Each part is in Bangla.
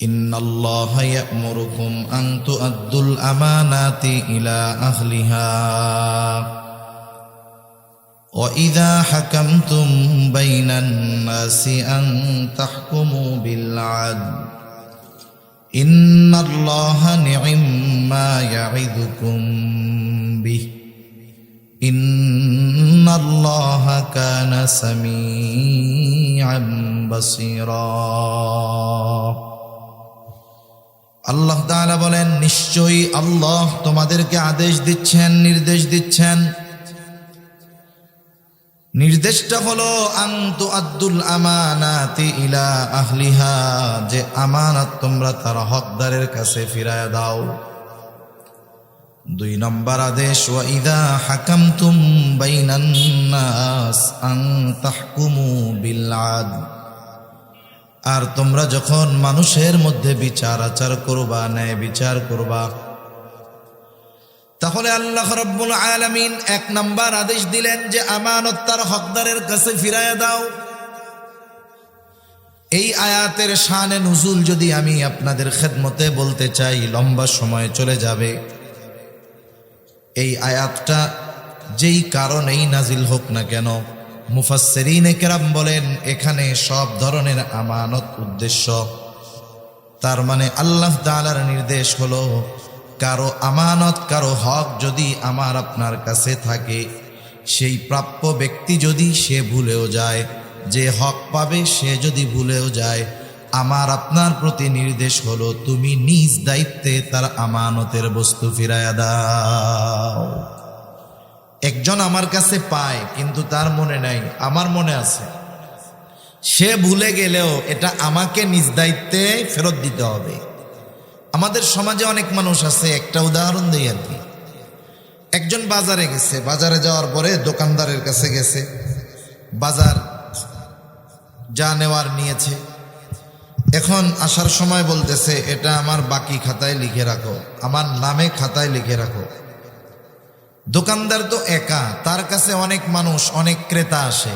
ইন্নাল্লাহা ইয়া'মুরুকুম আন তু'আদ্দুল আমানাতি ইলা আহলিহা ওয়া ইযা হাকামতুম বাইনান নাসি আন তাহকুমু বিল আদল ইন্নাল্লাহা নি'ম্মা ইয়া'iদুকুম বিহি ইন্নাল্লাহা কানা সামিআন বাসীরা। আল্লাহ তাআলা বলেন, নিশ্চয়ই আল্লাহ তোমাদেরকে আদেশ দিচ্ছেন, নির্দেশ দিচ্ছেন। নির্দেশটা হলো আন তুআদ্দুল আমানাতি ইলা আহলিহা, যে আমানত তোমরা তার হকদারের কাছে ফিরায় দাও। 2 নম্বর আদেশ, ওয়া ইযা হাকামতুম বাইনান নাস আন তাহকুমু বিল আদল, আর তোমরা যখন মানুষের মধ্যে বিচার আচার করবা, ন্যায় বিচার করবা, তাহলে আল্লাহ রাব্বুল আলামিন 1 নম্বর আদেশ দিলেন যে আমানত তার হকদারের কাছে ফিরায় দাও। এই আয়াতের শানে নুজুল যদি আমি আপনাদের খেদমতে বলতে চাই, লম্বা সময় চলে যাবে। এই আয়াতটা যেই কারণেই নাজিল হোক না কেন, মুফাসসিরিনে কেরাম বলেন এখানে সব ধরনের আমানত উদ্দেশ্য। তার মানে আল্লাহ তাআলার নির্দেশ হলো, কারো আমানত, কারো হক যদি আমার আপনার কাছে থাকে, সেই প্রাপ্য ব্যক্তি যদি সে ভুলেও যায়, যে হক পাবে সে যদি ভুলেও যায়, আমার আপনার প্রতি নির্দেশ হলো তুমি নিজ দায়িত্বে তার আমানতের বস্তু ফিরায়া দাও। একজন আমার কাছে পায় কিন্তু তার মনে নাই, আমার মনে আছে, সে ভুলে গেলেও এটা আমাকে নিজ দায়িত্বে ফেরত দিতে হবে। আমাদের সমাজে অনেক মানুষ আছে, একটা উদাহরণ দেই আর কি। একজন বাজারে গেছে, বাজারে যাওয়ার পরে দোকানদারের কাছে গেছে, বাজার যা নেওয়ার নিয়েছে, এখন আসার সময় বলতেছে এটা আমার বাকি খাতায় লিখে রাখো, আমার নামে খাতায় লিখে রাখো। দোকানদার তো একা, তার কাছে অনেক মানুষ, অনেক ক্রেতা আসে,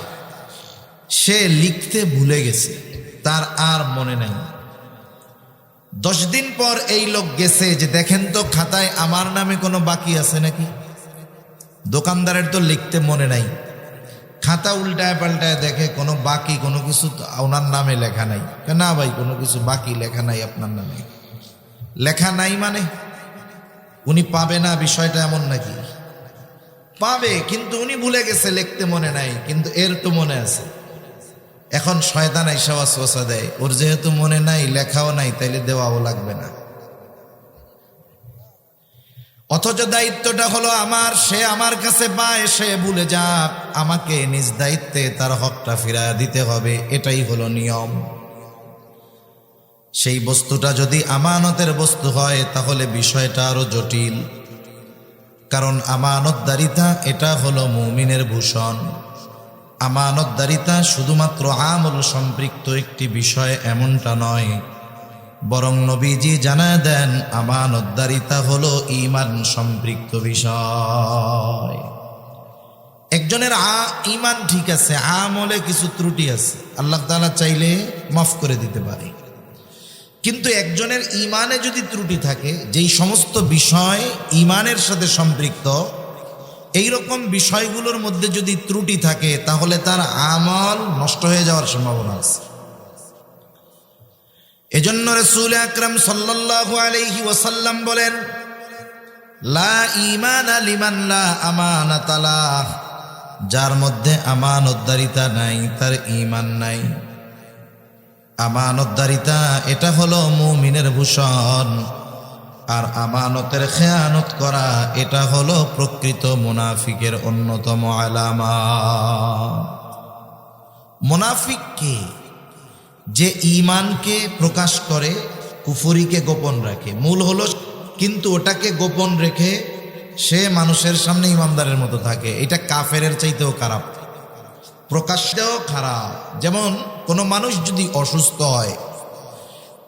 সে লিখতে ভুলে গেছে, তার আর মনে নাই। 10 দিন পর এই লোক গেছে যে দেখেন তো খাতায় আমার নামে কোনো বাকি আছে নাকি। দোকানদারের তো লিখতে মনে নাই, খাতা উল্টায় পাল্টায় দেখে কোনো বাকি কোনো কিছু ওনার নামে লেখা নাই। না ভাই, কোনো কিছু বাকি লেখা নাই আপনার নামে। লেখা নাই মানে উনি পাবে না, বিষয়টা এমন নাকি? পাবে, কিন্তু উনি ভুলে গেছে, লিখতে মনে নাই, কিন্তু এর তো মনে আছে। এখন শয়তান আইসা ওয়াসওয়াসা দেয়, ওর যেহেতু মনে নাই, লেখাও নাই, তাইলে দেওয়াও লাগবে না। অথচ দায়িত্বটা হলো আমার, সে আমার কাছে পায়, সে ভুলে যাক, আমাকে নিজ দায়িত্বে তার হকটা ফিরায় দিতে হবে, এটাই হলো নিয়ম। সেই বস্তুটা যদি আমানতের বস্তু হয় তাহলে বিষয়টা আরো জটিল, কারণ আমানতদারিতা এটা হলো মুমিনের ভূষণ। আমানতদারিতা শুধুমাত্র আমল সম্পৃক্ত একটি বিষয় এমনটা নয়, বরং নবীজি জানায় দেন আমানতদারিতা হলো ঈমান সম্পৃক্ত বিষয়। একজনের ঈমান ঠিক আছে, আমলে কিছু ত্রুটি আছে, আল্লাহ তাআলা চাইলে মাফ করে দিতে পারে। কিন্তু একজনের ঈমানে যদি ত্রুটি থাকে, যেই সমস্ত বিষয় ঈমানের সাথে সম্পৃক্ত, এই রকম বিষয়গুলোর মধ্যে যদি ত্রুটি থাকে, তাহলে তার আমল নষ্ট হয়ে যাওয়ার সম্ভাবনা আছে। এজন্য রাসূল আকরাম সাল্লাল্লাহু আলাইহি ওয়াসাল্লাম বলেন, লা ঈমানা লিমান লা আমানাতা লাহ, যার মধ্যে আমানতদারিতা নাই তার ঈমান নাই। আমানতদারিতা এটা হলো মুমিনের ভূষণ, আর আমানতের খেয়ানত করা এটা হলো প্রকৃত মুনাফিকের অন্যতম আলামত। মুনাফিক কে? যে ঈমানকে প্রকাশ করে, কুফরিকে গোপন রাখে, মূল হলো, কিন্তু ওটাকে গোপন রেখে সে মানুষের সামনে ইমানদারের মতো থাকে। এটা কাফেরের চাইতেও খারাপ, প্রকাশ্যেও খারাপ। যেমন কোনো মানুষ যদি অসুস্থ হয়,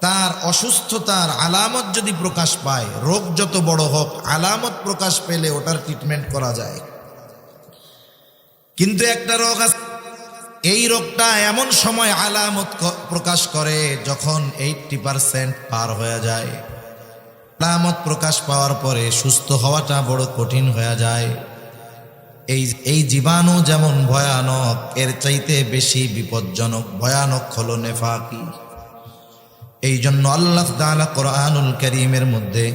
তার অসুস্থতার আলামত যদি প্রকাশ পায়, রোগ যত বড় হোক, আলামত প্রকাশ পেলে ওটার ট্রিটমেন্ট করা যায়। কিন্তু একটা রোগ আছে এই রোগটা এমন সময় আলামত প্রকাশ করে যখন 80% পার হয়ে যায়। আলামত প্রকাশ পাওয়ার পরে সুস্থ হওয়াটা বড় কঠিন হয়ে যায়। এই জীবাণু যেমন ভয়ানক, এর চাইতে বেশি বিপজ্জনক ভয়ানক হলো নেফাকি। এই জন্য আল্লাহ তাআলা কোরআনুল কারীমের মধ্যে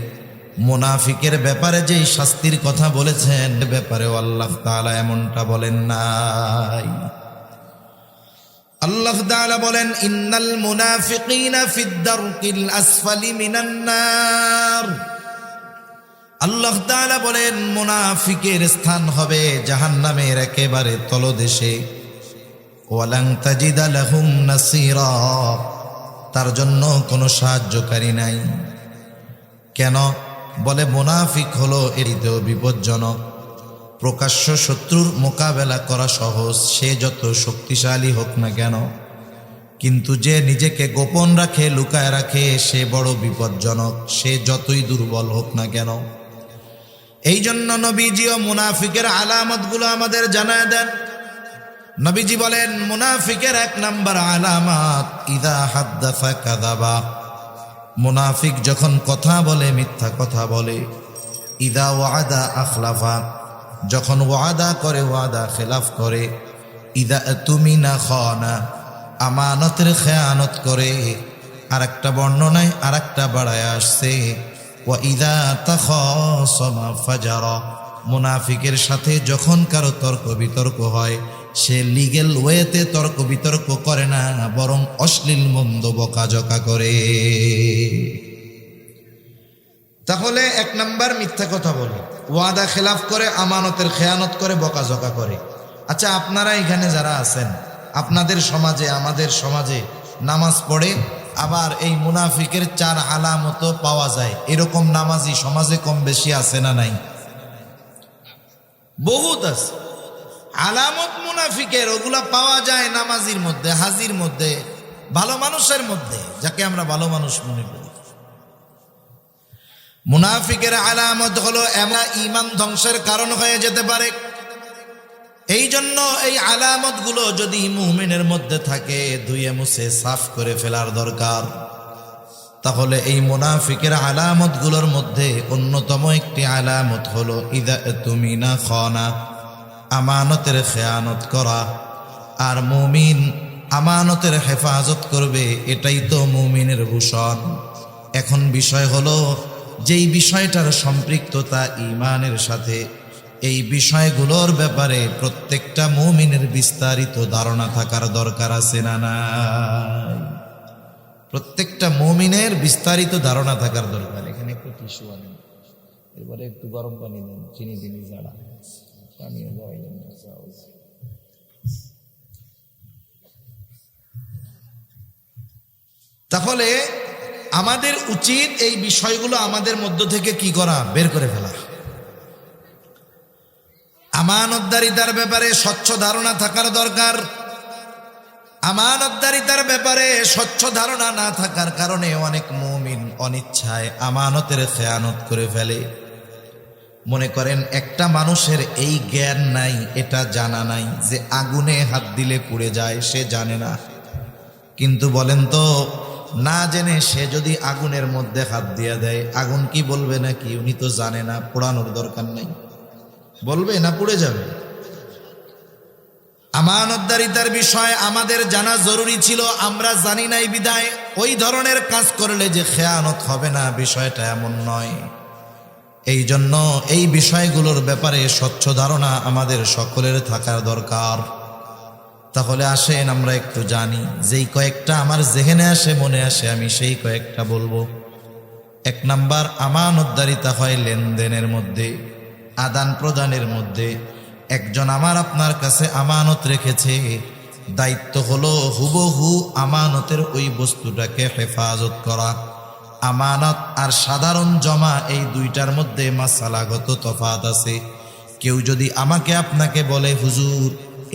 মুনাফিকের ব্যাপারে যেই শাস্তির কথা বলেছেন, ব্যাপারেও আল্লাহ তাআলা এমনটা বলেন নাই। আল্লাহ তাআলা বলেন, ইন্নাল মুনাফিকিনা ফিদ দারকিল আসফালি মিনান নার। আল্লাহ তাআলা বলেন, মুনাফিকের স্থান হবে জাহান্নামের একেবারে তলদেশে। ওয়ালান তাজিদা লাহুম নাসীরা, তার জন্য কোনো সাহায্যকারী নাই। কেন? বলে মুনাফিক হলো এরিতেও বিপজ্জনক। প্রকাশ্য শত্রুর মোকাবেলা করা সহজ, সে যত শক্তিশালী হোক না কেন, কিন্তু যে নিজেকে গোপন রাখে, লুকায় রাখে, সে বড় বিপজ্জনক, সে যতই দুর্বল হোক না কেন। এই জন্য নবীজিও মুনাফিকের আলামতগুলো আমাদের জানায় দেন। নবীজি বলেন, মুনাফিকের 1 নাম্বার আলামত ইদা হাদ্দাসা কাযাবা। মুনাফিক যখন কথা বলে মিথ্যা কথা বলে। ইদা ওয়াদা আখলাফা, যখন ওয়াদা করে ওয়াদা খেলাফ করে। ইদা তুমিনা খানা, আমানতের খেয়ানত করে। আরেকটা বর্ণনায় আরেকটা বাড়ায় আসছে, ওয়া ইদা তাখাসামা ফাজারা। মুনাফিকের সাথে যখন কারো তর্ক বিতর্ক হয়, সে লিগ্যাল ওয়েতে তর্ক বিতর্ক করে না, বরং অশ্লীল মন্দ বকাঝকা করে। তাহলে 1 নাম্বার মিথ্যা কথা বলে, ওয়াদা খেলাফ করে, আমানতের খেয়ানত করে, বকাঝকা করে। আচ্ছা, আপনারা এখানে যারা আছেন, আপনাদের সমাজে, আমাদের সমাজে নামাজ পড়ে, আবার এই মুনাফিকের 4 আলামত পাওয়া যায়। এরকম নামাজি সমাজে কম বেশি আছে না নাই? বহুত আছে আলামত মুনাফিকের, ওগুলা পাওয়া যায় নামাজির মধ্যে, হাজির মধ্যে, ভালো মানুষের মধ্যে, যাকে আমরা ভালো মানুষ মনে করি। মুনাফিকের আলামত হলো এমন ঈমান ধ্বংসের কারণ হয়ে যেতে পারে। এই জন্য এই আলামতগুলো যদি মুমিনের মধ্যে থাকে, ধুয়ে মুছে সাফ করে ফেলার দরকার। তাহলে এই মুনাফিকের আলামতগুলোর মধ্যে অন্যতম একটি আলামত হলো ইদা তুমিনা খানা, আমানতের খেয়ানত করা। আর মুমিন আমানতের হেফাজত করবে, এটাই তো মুমিনের ভূষণ। এখন বিষয় হলো, যেই বিষয়টার সম্পৃক্ততা ঈমানের সাথে, এই বিষয়গুলোর ব্যাপারে প্রত্যেকটা মুমিনের বিস্তারিত ধারণা থাকার দরকার আছে না নাই? প্রত্যেকটা মুমিনের বিস্তারিত ধারণা থাকার দরকার। এখানে একটু টিস্যু আনেন, এবারে একটু গরম পানি দেন, চিনি দিন, জাড়া পানিও দেওয়াইলেন। তাহলে আমাদের উচিত এই বিষয়গুলো আমাদের মধ্য থেকে কি করা? বের করে ফেলা। আমানতদারিতার ব্যাপারে স্বচ্ছ ধারণা থাকার দরকার। আমানতদারিতার ব্যাপারে স্বচ্ছ ধারণা না থাকার কারণে অনেক মুমিন অনিচ্ছায় আমানতের খেয়ানত করে ফেলে। মনে করেন, একটা মানুষের এই জ্ঞান নাই, এটা জানা নাই যে আগুনে হাত দিলে পুড়ে যায়, সে জানে না। কিন্তু বলেন তো, না জেনে সে যদি আগুনের মধ্যে হাত দিয়ে দেয়, আগুন কি বলবে নাকি? উনি তো জানে না, পোড়ানোর দরকার নেই, বলবে না পুড়ে যাবে? আমানতদারিতার বিষয় আমাদের জানা জরুরি ছিল, আমরা জানি নাই বিদায় ওই ধরনের কাজ করলে যে খেয়ানত হবে না, বিষয়টা এমন নয়। এই জন্য এই বিষয়গুলোর ব্যাপারে স্বচ্ছ ধারণা আমাদের সকলের থাকার দরকার। তাহলে আসেন আমরা একটু জানি, যেই কয়েকটা আমার জেহেনে আসে, মনে আসে, আমি সেই কয়েকটা বলবো। 1 নাম্বার, আমানতদারিতা হয় লেনদেনের মধ্যে, আদান প্রদানের মধ্যে। একজন আমার আপনার কাছে আমানত রেখেছে, দায়িত্ব হলো হুবহু আমানতের ওই বস্তুটাকে হেফাজত করা। আমানত আর সাধারণ জমা, এই দুইটার মধ্যে মাসালাগত তফাৎ আছে। কেউ যদি আমাকে আপনাকে বলে, হুজুর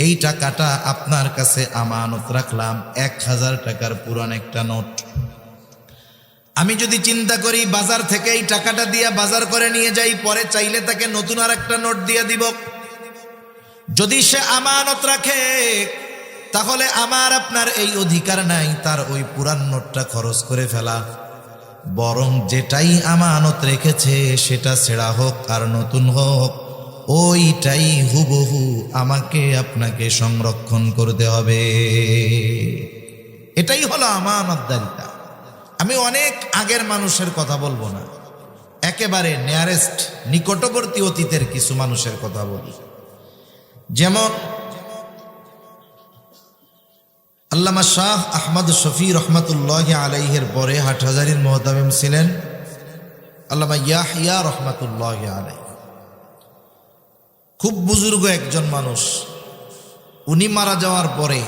এই টাকাটা আপনার কাছে আমানত রাখলাম, 1000 টাকার পুরান একটা নোট, আমি যদি চিন্তা করি বাজার থেকে এই টাকাটা দিয়ে বাজার করে নিয়ে যাই, পরে চাইলে তাকে নতুন আর একটা নোট দিয়ে দিব। যদি সে আমানত রাখে, তাহলে আমার আপনার এই অধিকার নাই তার ওই পুরান নোটটা খরচ করে ফেলা, বরং যেটাই আমানত রেখেছে সেটা ছেঁড়া হোক আর নতুন হোক, ওইটাই হুবহু আমাকে আপনাকে সংরক্ষণ করতে হবে। এটাই হলো আমানতদারিতা। আমি অনেক আগের মানুষের কথা বলবো না, একেবারে নিয়ারেস্ট নিকটবর্তী অতীতের কিছু মানুষের কথা বলি। যেমন আল্লামা শাহ আহমদ শফি রহমাতুল্লাহি আলাইহির পরে হাটহাজারীর মুহতামিম ছিলেন আল্লামা ইয়াহইয়া রহমাতুল্লাহি আলাইহি। খুব বুজুর্গ একজন মানুষ। উনি মারা যাওয়ার পরে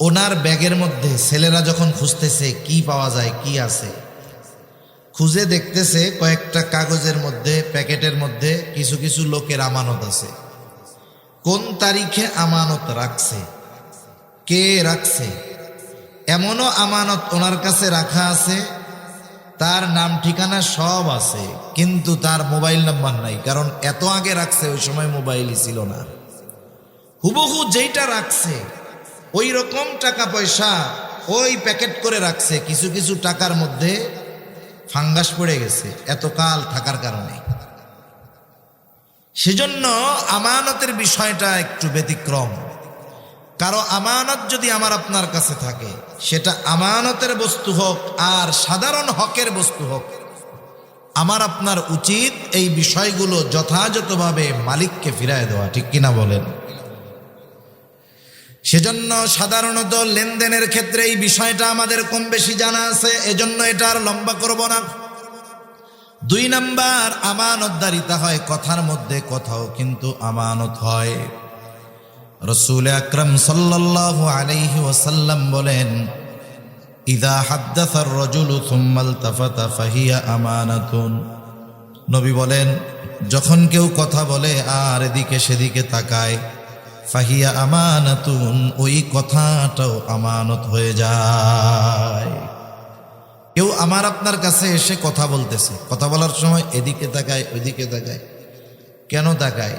ওনার ব্যাগের মধ্যে ছেলেরা যখন খুঁজতেছে কি পাওয়া যায় কি আছে, খুঁজে দেখতেছে কয়েকটা কাগজের মধ্যে প্যাকেটের মধ্যে কিছু কিছু লোকের আমানত আছে। কোন তারিখে আমানত রাখছে, কে রাখছে, এমনও আমানত ওনার কাছে রাখা আছে, তার নাম ঠিকানা সব আছে, কিন্তু তার মোবাইল নাম্বার নাই, কারণ এত আগে রাখছে, ওই সময় মোবাইলই ছিল না। হুবহু যেইটা রাখছে ওই রকম টাকা পয়সা ওই প্যাকেট করে রাখছে, কিছু কিছু টাকার মধ্যে ফাঙ্গাস পড়ে গেছে এতকাল থাকার কারণে। সেজন্য আমানতের বিষয়টা একটু ব্যতিক্রম। কারো আমানত যদি আমার আপনার কাছে থাকে, সেটা আমানতের বস্তু হোক আর সাধারণ হকের বস্তু হোক, আমার আপনার উচিত এই বিষয়গুলো যথাযথভাবে মালিককে ফিরায় দেওয়া, ঠিক কিনা বলেন? সেজন্য সাধারণত লেনদেনের ক্ষেত্রে এই বিষয়টা আমাদের কম বেশি জানা আছে, এজন্য এটা আর লম্বা করব না। 2 নাম্বার, আমানতদারিতা হয় কথার মধ্যে, কথাও কিন্তু আমানত হয়। রাসূল আকরাম সাল্লাল্লাহু আলাইহি ওয়াসাল্লাম বলেন, ইযা হাদ্দাসা আর-রাজুলু সুম্মা ইলতাফাতা ফাহিয়া আমানাতুন। নবী বলেন, যখন কেউ কথা বলে আর এদিকে সেদিকে তাকায়, ফাহিয়া আমানাতুন, ওই কথাটাও আমানত হয়ে যায়। কেউ আমার আপনার কাছে এসে কথা বলতেছে, কথা বলার সময় এদিকে তাকায় ওইদিকে তাকায়, কেন তাকায়?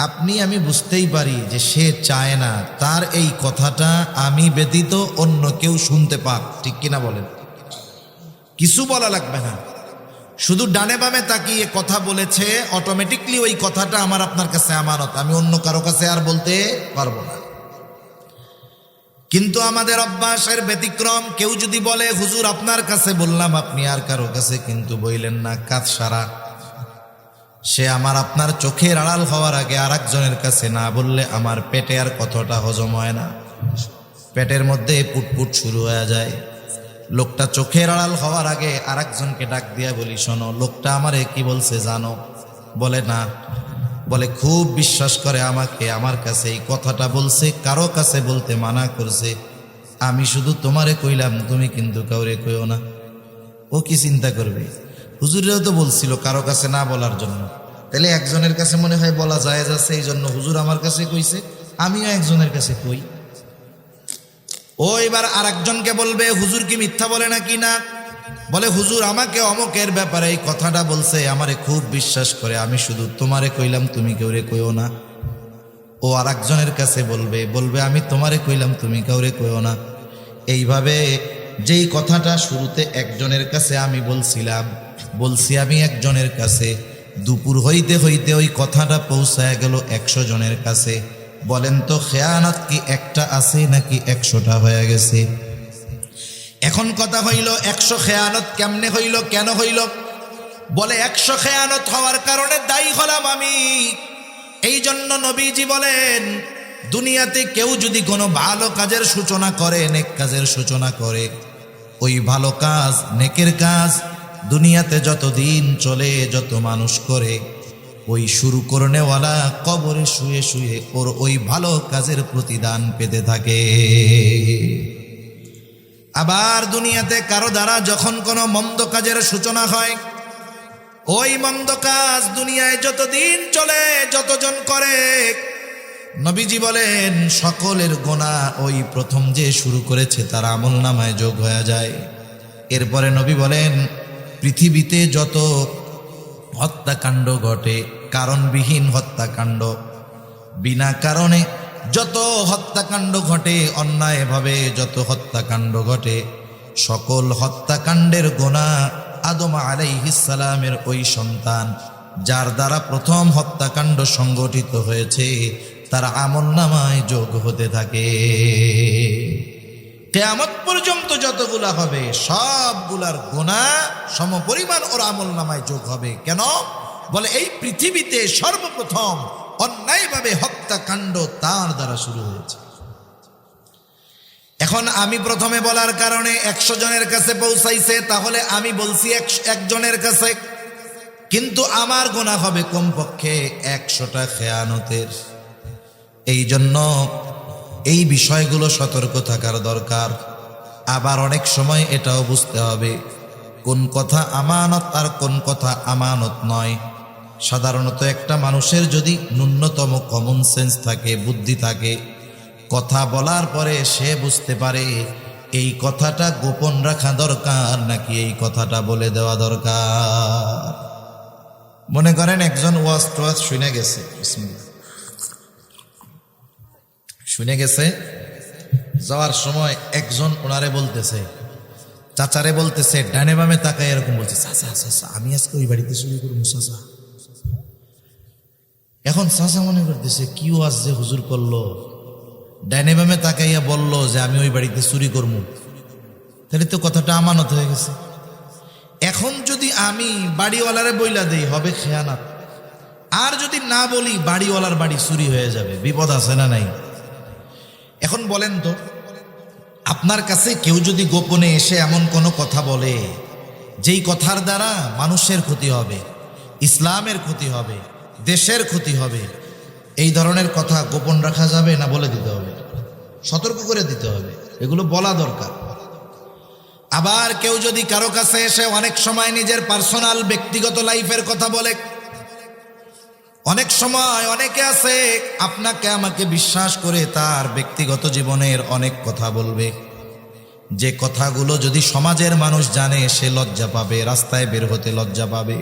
আপনি আমি বুঝতেই পারি যে সে চায় না তার এই কথাটা আমি ব্যতীত অন্য কেউ শুনতে পাক, ঠিক কিনা বলেন? কিছু বলা লাগবে না, শুধু ডানে বামে তাকিয়ে কথা বলেছে, অটোমেটিকলি ওই কথাটা আমার আপনার কাছে আমানত, আমি অন্য কারো কাছে আর বলতে পারবো না। কিন্তু আমাদের অভ্যাসের ব্যতিক্রম। কেউ যদি বলে, হুজুর আপনার কাছে বললাম, আপনি আর কারো কাছে কিন্তু বইলেন না, কাজ সারা। সে আমার আপনার চোখের আড়াল হওয়ার আগে আর একজনের কাছে না বললে আমার পেটে আর কথাটা হজম হয় না, পেটের মধ্যে পুটপুট শুরু হয়ে যায়। লোকটা চোখের আড়াল হওয়ার আগে আর একজনকে ডাক দিয়া বলি, শোনো লোকটা আমারে কি বলছে জানো? বলে না। বলে খুব বিশ্বাস করে আমাকে, আমার কাছে এই কথাটা বলছে, কারো কাছে বলতে মানা করছে, আমি শুধু তোমারে কইলাম, তুমি কিন্তু কাউরে কইও না। ও কি চিন্তা করবে? হুজুরেও তো বলছিল কারো কাছে না বলার জন্য, তাহলে একজনের কাছে মনে হয় বলা জায়েজ আছে, এই জন্য হুজুর আমার কাছে কইছে, আমিও একজনের কাছে কই। ও এবার আর একজনকে বলবে, হুজুর কি মিথ্যা বলে নাকি না? বলে হুজুর আমাকে অমুকের ব্যাপারে এই কথাটা বলছে, আমারে খুব বিশ্বাস করে, আমি শুধু তোমারে কইলাম, তুমি কাউরে কইও না। ও আর একজনের কাছে বলবে আমি তোমারে কইলাম, তুমি কাউরে কইও না। এইভাবে যেই কথাটা শুরুতে একজনের কাছে আমি বলছি আমি একজনের কাছে, দুপুর হইতে হইতে ওই কথাটা পৌঁছায় গেল 100 জনের কাছে। বলেন তো খেয়ানত কি একটা আছে নাকি 100টা হয়ে গেছে? এখন কথা হইল 100 খেয়ানত কেমনে হইল, কেন হইল? বলে 100 খেয়ানত হওয়ার কারণে দায়ী হলাম আমি। এই জন্য নবীজি বলেন, দুনিয়াতে কেউ যদি কোনো ভালো কাজের সূচনা করে, নেক কাজের সূচনা করে, ওই ভালো কাজ নেকের কাজ দুনিয়াতে যতদিন চলে, যত মানুষ করে, ওই শুরু করনেওয়ালা কবরে শুয়ে শুয়ে ওর ওই ভালো কাজের প্রতিদান পেতে থাকে। আবার দুনিয়াতে কারো দ্বারা যখন কোনো মন্দ কাজের সূচনা হয়, ওই মন্দ কাজ দুনিয়ায় যতদিন চলে, যতজন করে, নবীজি বলেন সকলের গুনাহ ওই প্রথম যে শুরু করেছে তার আমলনামায় যোগ হয়ে যায়। এরপরে নবী বলেন, পৃথিবীতে যত হত্যাকাণ্ড ঘটে, কারণবিহীন হত্যাকাণ্ড, বিনা কারণে যত হত্যাকাণ্ড ঘটে, অন্যায়ভাবে যত হত্যাকাণ্ড ঘটে, সকল হত্যাকাণ্ডের গোনা আদম আলাইহিস সালামের ওই সন্তান যার দ্বারা প্রথম হত্যাকাণ্ড সংগঠিত হয়েছে তার আমলনামায় যোগ হতে থাকে। কিয়ামত পর্যন্ত যতগুলা হবে সবগুলার গুনাহ সমপরিমাণ ওর আমলনামায় যোগ হবে। কেন? বলে এই পৃথিবীতে সর্বপ্রথম অন্যায়ভাবে হত্যাকাণ্ড তার দ্বারা শুরু হয়েছে। এখন আমি প্রথমে বলার কারণে 100 জনের কাছে পৌঁছাইছে, তাহলে আমি বলছি 1 জনের কাছে, কিন্তু আমার গুনাহ হবে কমপক্ষে 100টা খেয়ানতের। এই জন্য এই বিষয়গুলো সতর্ক থাকার দরকার। আবার অনেক সময় এটাও বুঝতে হবে কোন কথা আমানত আর কোন কথা আমানত নয়। সাধারণত একটা মানুষের যদি ন্যূনতম কমন সেন্স থাকে, বুদ্ধি থাকে, কথা বলার পরে সে বুঝতে পারে এই কথাটা গোপন রাখা দরকার নাকি এই কথাটা বলে দেওয়া দরকার। মনে করেন একজন ওয়াজ শুনে গেছে, শুনে গেছে, যাওয়ার সময় একজন ওনারে বলতেছে, চাচারে বলতেছে, ডানে বামে তাকায় এরকম বলছে, চাচা চাচা আমি আজকে ওই বাড়িতে চুরি করবো চাচা। এখন চাচা মনে করতেছে কি ওয়াজ যে হুজুর করলো, ডানে বামে তাকাইয়া বলল যে আমি ওই বাড়িতে চুরি করবো, তাহলে তো কথাটা আমানত হয়ে গেছে। এখন যদি আমি বাড়িওয়ালারে বইলা দেই হবে খেয়ানাত, আর যদি না বলি বাড়িওয়ালার বাড়ি চুরি হয়ে যাবে, বিপদ আছে না নাই? এখন বলেন তো, আপনার কাছে কেউ যদি গোপনে এসে এমন কোনো কথা বলে যেই কথার দ্বারা মানুষের ক্ষতি হবে, ইসলামের ক্ষতি হবে, দেশের ক্ষতি হবে, এই ধরনের কথা গোপন রাখা যাবে না বলে দিতে হবে? সতর্ক করে দিতে হবে, এগুলো বলা দরকার। আবার কেউ যদি কারো কাছে এসে অনেক সময় নিজের পার্সোনাল ব্যক্তিগত লাইফের কথা বলে, অনেক সময় অনেকে আছে আপনাকে আমাকে বিশ্বাস করে তার ব্যক্তিগত জীবনের অনেক কথা বলবে, যে কথাগুলো যদি সমাজের মানুষ জানে সে লজ্জা পাবে, রাস্তায় বের হতে লজ্জা পাবে।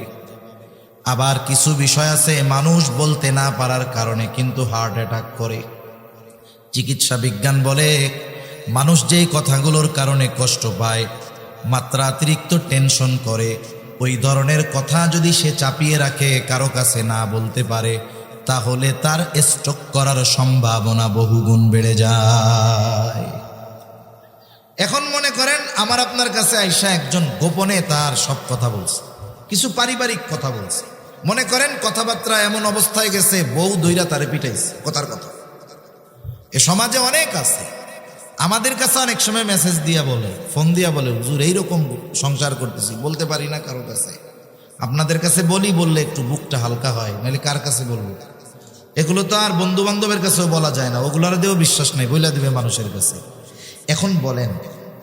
আবার কিছু বিষয় আছে মানুষ বলতে না পারার কারণে কিন্তু হার্ট অ্যাটাক করে। চিকিৎসা বিজ্ঞান বলে মানুষ যেই কথাগুলোর কারণে কষ্ট পায়, মাত্রাতিরিক্ত টেনশন করে, ওই ধরনের কথা যদি সে চাপিয়ে রাখে, কারো কাছে না বলতে পারে, তাহলে তার স্ট্রোক করার সম্ভাবনা বহুগুণ বেড়ে যায়। এখন মনে করেন আমার আপনার কাছে আইসা একজন গোপনে তার সব কথা বলছে, কিছু পারিবারিক কথা বলছে, মনে করেন কথাবার্তা এমন অবস্থায় গেছে বউ দইরা তারে পিটাইছে কথার কথা। এ সমাজে অনেক আছে, আমাদের কাছে অনেক সময় মেসেজ দিয়া বলে, ফোন দিয়া বলে, হুজুর এইরকম সংসার করতেছি, বলতে পারি না কারো কাছে। আপনাদের কাছে বলি, বললে একটু বুকটা হালকা হয়, নাহলে কার কাছে বলবো? এগুলো তো আর বন্ধু বান্ধবের কাছেও বলা যায় না, ওগুলোর দিয়েও বিশ্বাস নেই, বইলা দিবে মানুষের কাছে। এখন বলেন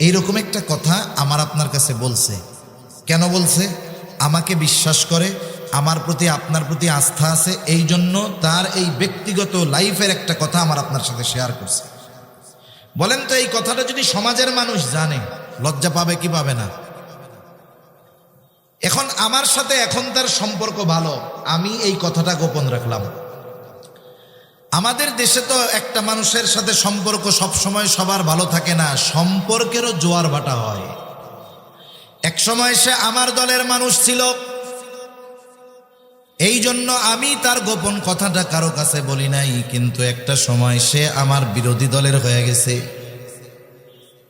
এইরকম একটা কথা আমার আপনার কাছে বলছে, কেন বলছে? আমাকে বিশ্বাস করে, আমার প্রতি আপনার প্রতি আস্থা আছে, এই জন্য তার এই ব্যক্তিগত লাইফের একটা কথা আমার আপনার সাথে শেয়ার করছে। বলেন তো এই কথাটা যদি সমাজের মানুষ জানে, লজ্জা পাবে কি পাবে না? এখন আমার সাথে এখন তার সম্পর্ক ভালো, আমি এই কথাটা গোপন রাখলাম। আমাদের দেশে তো একটা মানুষের সাথে সম্পর্ক সবসময় সবার ভালো থাকে না, সম্পর্কেরও জোয়ার ভাটা হয়। এক সময় সে আমার দলের মানুষ ছিল, এই জন্য আমি তার গোপন কথাটা কারো কাছে বলি নাই, কিন্তু একটা সময় সে আমার বিরোধী দলের হয়ে গেছে।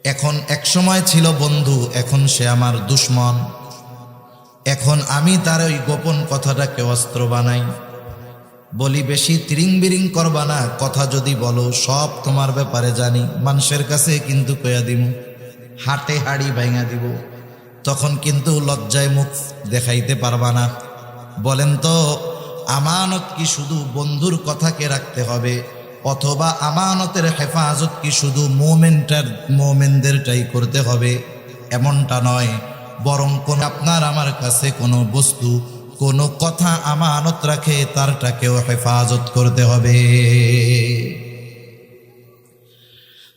এখন এক সময় ছিল বন্ধু, এখন সে আমার দুশ্মন। এখন আমি তার ওই গোপন কথাটাকে অস্ত্র বানাই, বলি বেশি তিরিং বিরিং করবা না, কথা যদি বলো সব তোমার ব্যাপারে জানি, মানুষের কাছে কিন্তু কয়া দিব, হাটে হাড়ি ভাঙা দিব, তখন কিন্তু লজ্জায় মুখ দেখাইতে পারবা না। বলেন তো আমানত কি শুধু বন্ধুর কথাকে রাখতে হবে, অথবা আমানতের হেফাজত কি শুধু মোমেনদেরটাই করতে হবে? এমনটা নয়, বরং কোন আপনার আমার কাছে কোনো বস্তু, কোনো কথা আমানত রাখে, তারটাকেও হেফাজত করতে হবে।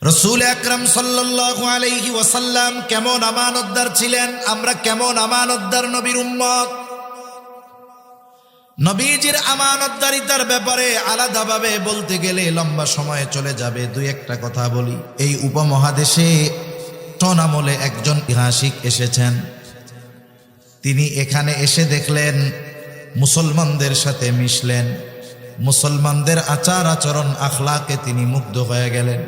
রাসূল আকরাম সাল্লাল্লাহু আলাইহি ওয়াসাল্লাম কেমন আমানতদার ছিলেন, আমরা কেমন আমানতদার নবীর উম্মত। নবীজির আমানতদারিতার ব্যাপারে আলাদাভাবে বলতে গেলে লম্বা সময় চলে যাবে। দুই একটা কথা বলি। এই উপমহাদেশে আমলে একজন ঐতিহাসিক এসেছেন। তিনি এখানে এসে দেখলেন মুসলমানদের সাথে মিশলেন, মুসলমানদের আচার আচরণ আখলাকে তিনি মুগ্ধ হয়ে গেলেন।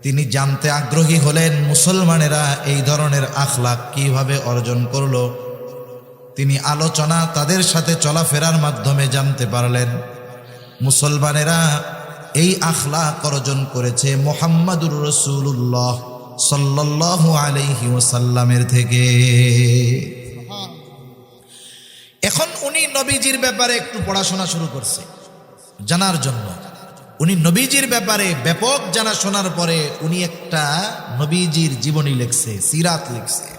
তিনি জানতে আগ্রহী হলেন মুসলমানেরা এই ধরনের আখলাক কিভাবে অর্জন করলো। তিনি আলোচনা তাদের সাথে চলাফেরার মাধ্যমে জানতে পারলেন মুসলমানেরা এই আখলাক অর্জন করেছে মুহাম্মাদুর রাসূলুল্লাহ সাল্লাল্লাহু আলাইহি ওয়াসাল্লামের থেকে। এখন উনি নবীজির ব্যাপারে একটু পড়াশোনা শুরু করছে জানার জন্য। উনি নবীজির ব্যাপারে ব্যাপক জানা শোনার পরে উনি একটা নবীজির জীবনী লিখছে, সিরাত লিখছে।